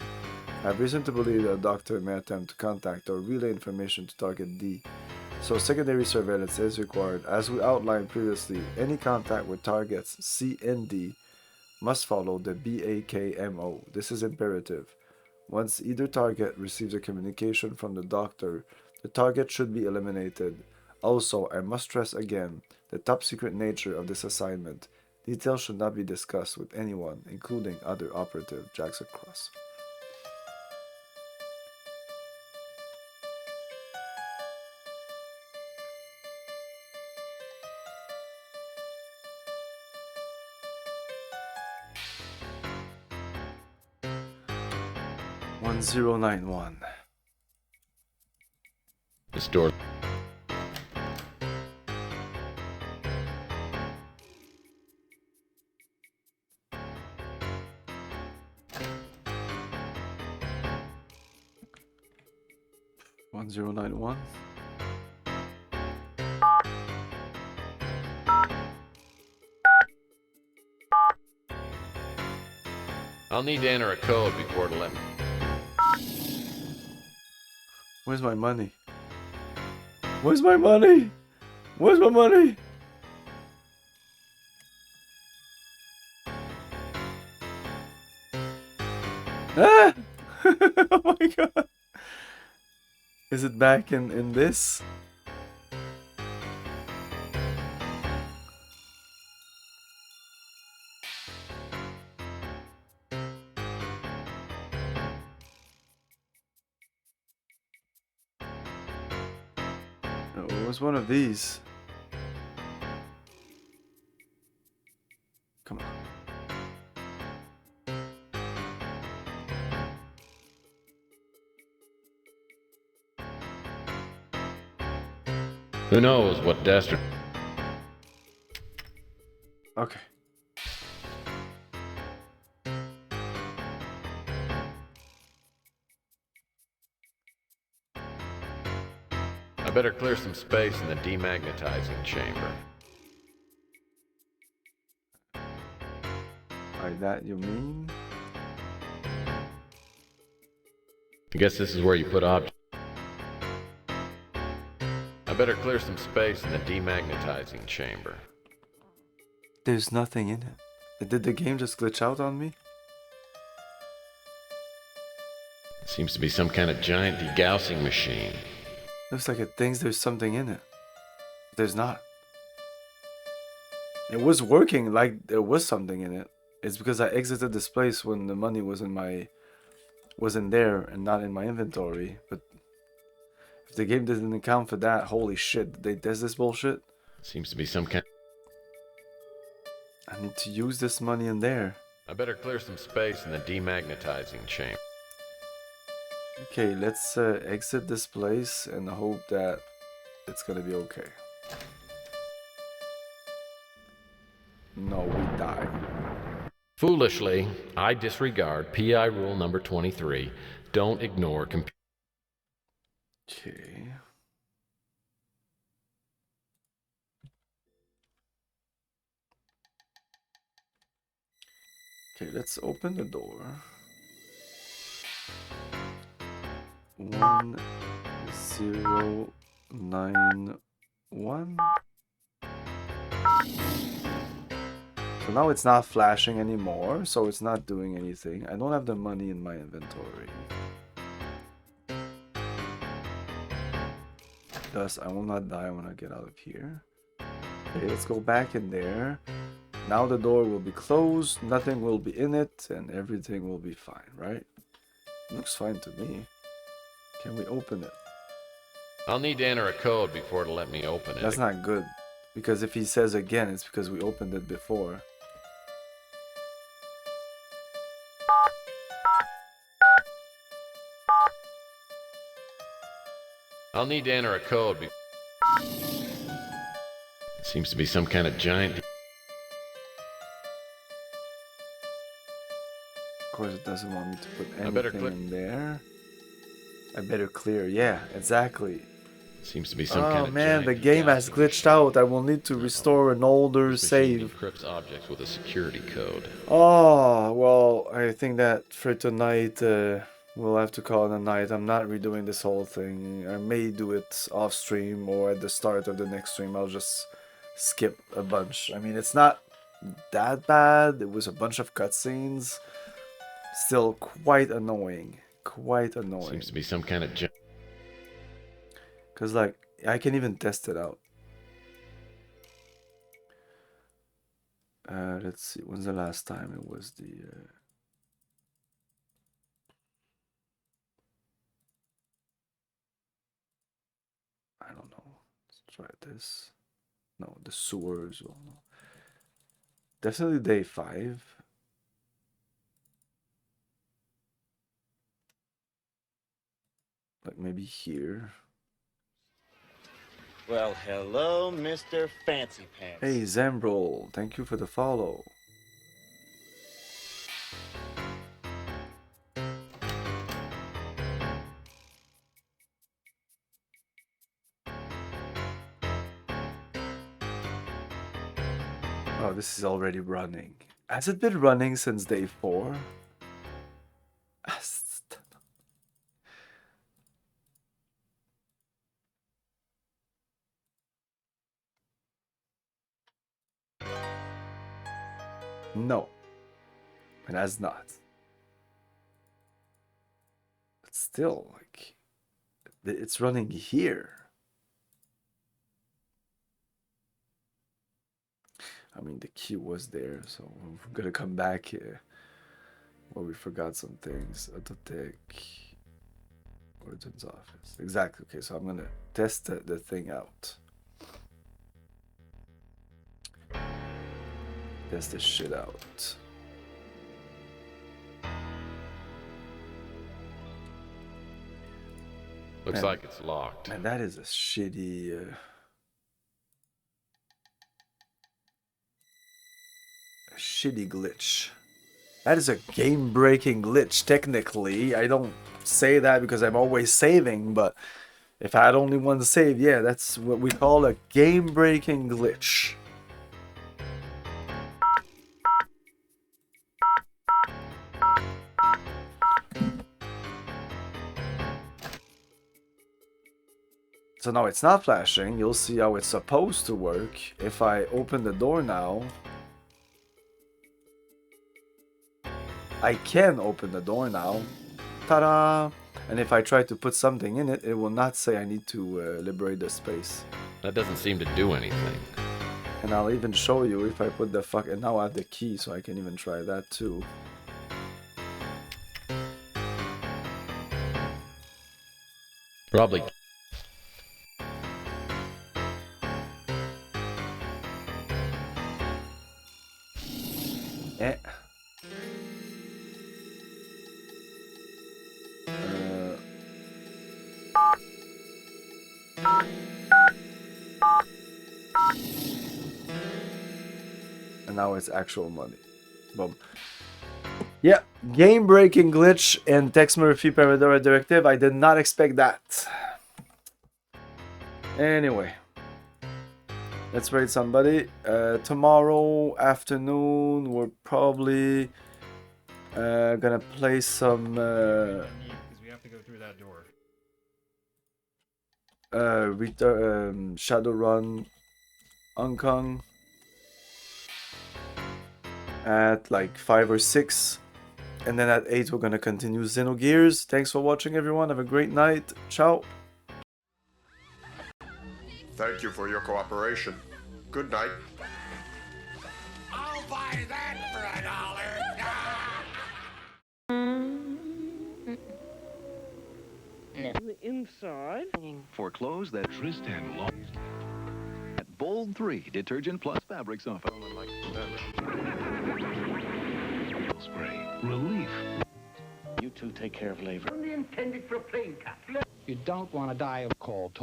I have reason to believe that a doctor may attempt to contact or relay information to Target D, so secondary surveillance is required. As we outlined previously, any contact with targets C and D must follow the BAKMO. This is imperative. Once either target receives a communication from the doctor, the target should be eliminated. Also, I must stress again the top secret nature of this assignment. Details should not be discussed with anyone, including other operative Jackson Cross. One 1091.
This door.
One 1091.
I'll need to enter a code before it'll let me.
Where's my money? Where's my money? Where's my money? Ah! Oh my god. Is it back in this? It was one of these. Come on.
Who knows what dastard.
Okay.
I better clear some space in the demagnetizing chamber.
By that you mean?
I guess this is where you put objects. I better clear some space in the demagnetizing chamber.
There's nothing in it. Did the game just glitch out on me?
Seems to be some kind of giant degaussing machine.
Looks like it thinks there's something in it. There's not. It was working like there was something in it. It's because I exited this place when the money wasn't there and not in my inventory. But if the game didn't account for that, holy shit, did they test this bullshit?
Seems to be some kind.
I need to use this money in there.
I better clear some space in the demagnetizing chamber.
Okay, let's exit this place and hope that it's gonna be okay. No, we die.
Foolishly, I disregard PI rule number 23. Don't ignore computer.
Okay. Okay, let's open the door. 1091. So now it's not flashing anymore, so it's not doing anything. I don't have the money in my inventory. Thus, I will not die when I get out of here. Okay, let's go back in there. Now the door will be closed, nothing will be in it, and everything will be fine, right? Looks fine to me. Can we open it?
I'll need to enter a code before it'll let me open it.
That's not good. Because if he says again, it's because we opened it before.
I'll need to enter a code. Seems to be some kind of giant.
Of course, it doesn't want me to put anything in there. I better clear. Yeah, exactly.
Seems to be some kind of.
Oh man, the game has glitched out. I will need to restore an older save.
Encrypts objects with a security code.
Oh well, I think that for tonight we'll have to call it a night. I'm not redoing this whole thing. I may do it off stream or at the start of the next stream. I'll just skip a bunch. I mean, it's not that bad. It was a bunch of cutscenes. Still quite annoying. Quite annoying.
Seems to be some kind of.
Because, like, I can even test it out. Let's see. When's the last time it was the... I don't know. Let's try this. No, the sewers. Well, no. Definitely day 5. Like, maybe here.
Well, hello, Mr. Fancy Pants.
Hey, Zembrol, thank you for the follow. Oh, this is already running. Has it been running since day 4? No, it has not. But still, like, it's running here. I mean, the key was there, so we're gonna come back here. Where we forgot some things. Autotech. Origins office. Exactly. Okay, so I'm gonna test the thing out. Test this shit out.
Looks like it's locked.
Man, that is a shitty... a shitty glitch. That is a game-breaking glitch, technically. I don't say that because I'm always saving, but if I had only one save, yeah, that's what we call a game-breaking glitch. So now it's not flashing. You'll see how it's supposed to work. If I open the door now, I can open the door now. Ta-da! And if I try to put something in it, it will not say I need to liberate the space.
That doesn't seem to do anything.
And I'll even show you if I put the fuck... And now I have the key, so I can even try that too.
Probably.
Eh. And now it's actual money. Boom. Yeah, game-breaking glitch in Tex Murphy Pandora Directive. I did not expect that. Anyway. Let's raid somebody. Tomorrow afternoon, we're probably gonna play some...
Because we have to go through that door.
Shadowrun Hong Kong at like 5 or 6, and then at 8 we're gonna continue Xenogears. Thanks for watching, everyone. Have a great night. Ciao.
Thank you for your cooperation. Good night.
I'll buy that for $1.
The inside. For clothes that Tristan lost. At Bold 3 Detergent Plus Fabric Softener. Spray. Relief. You two take care of labor.
Only intended for a plane capsule.
You don't want to die of cold.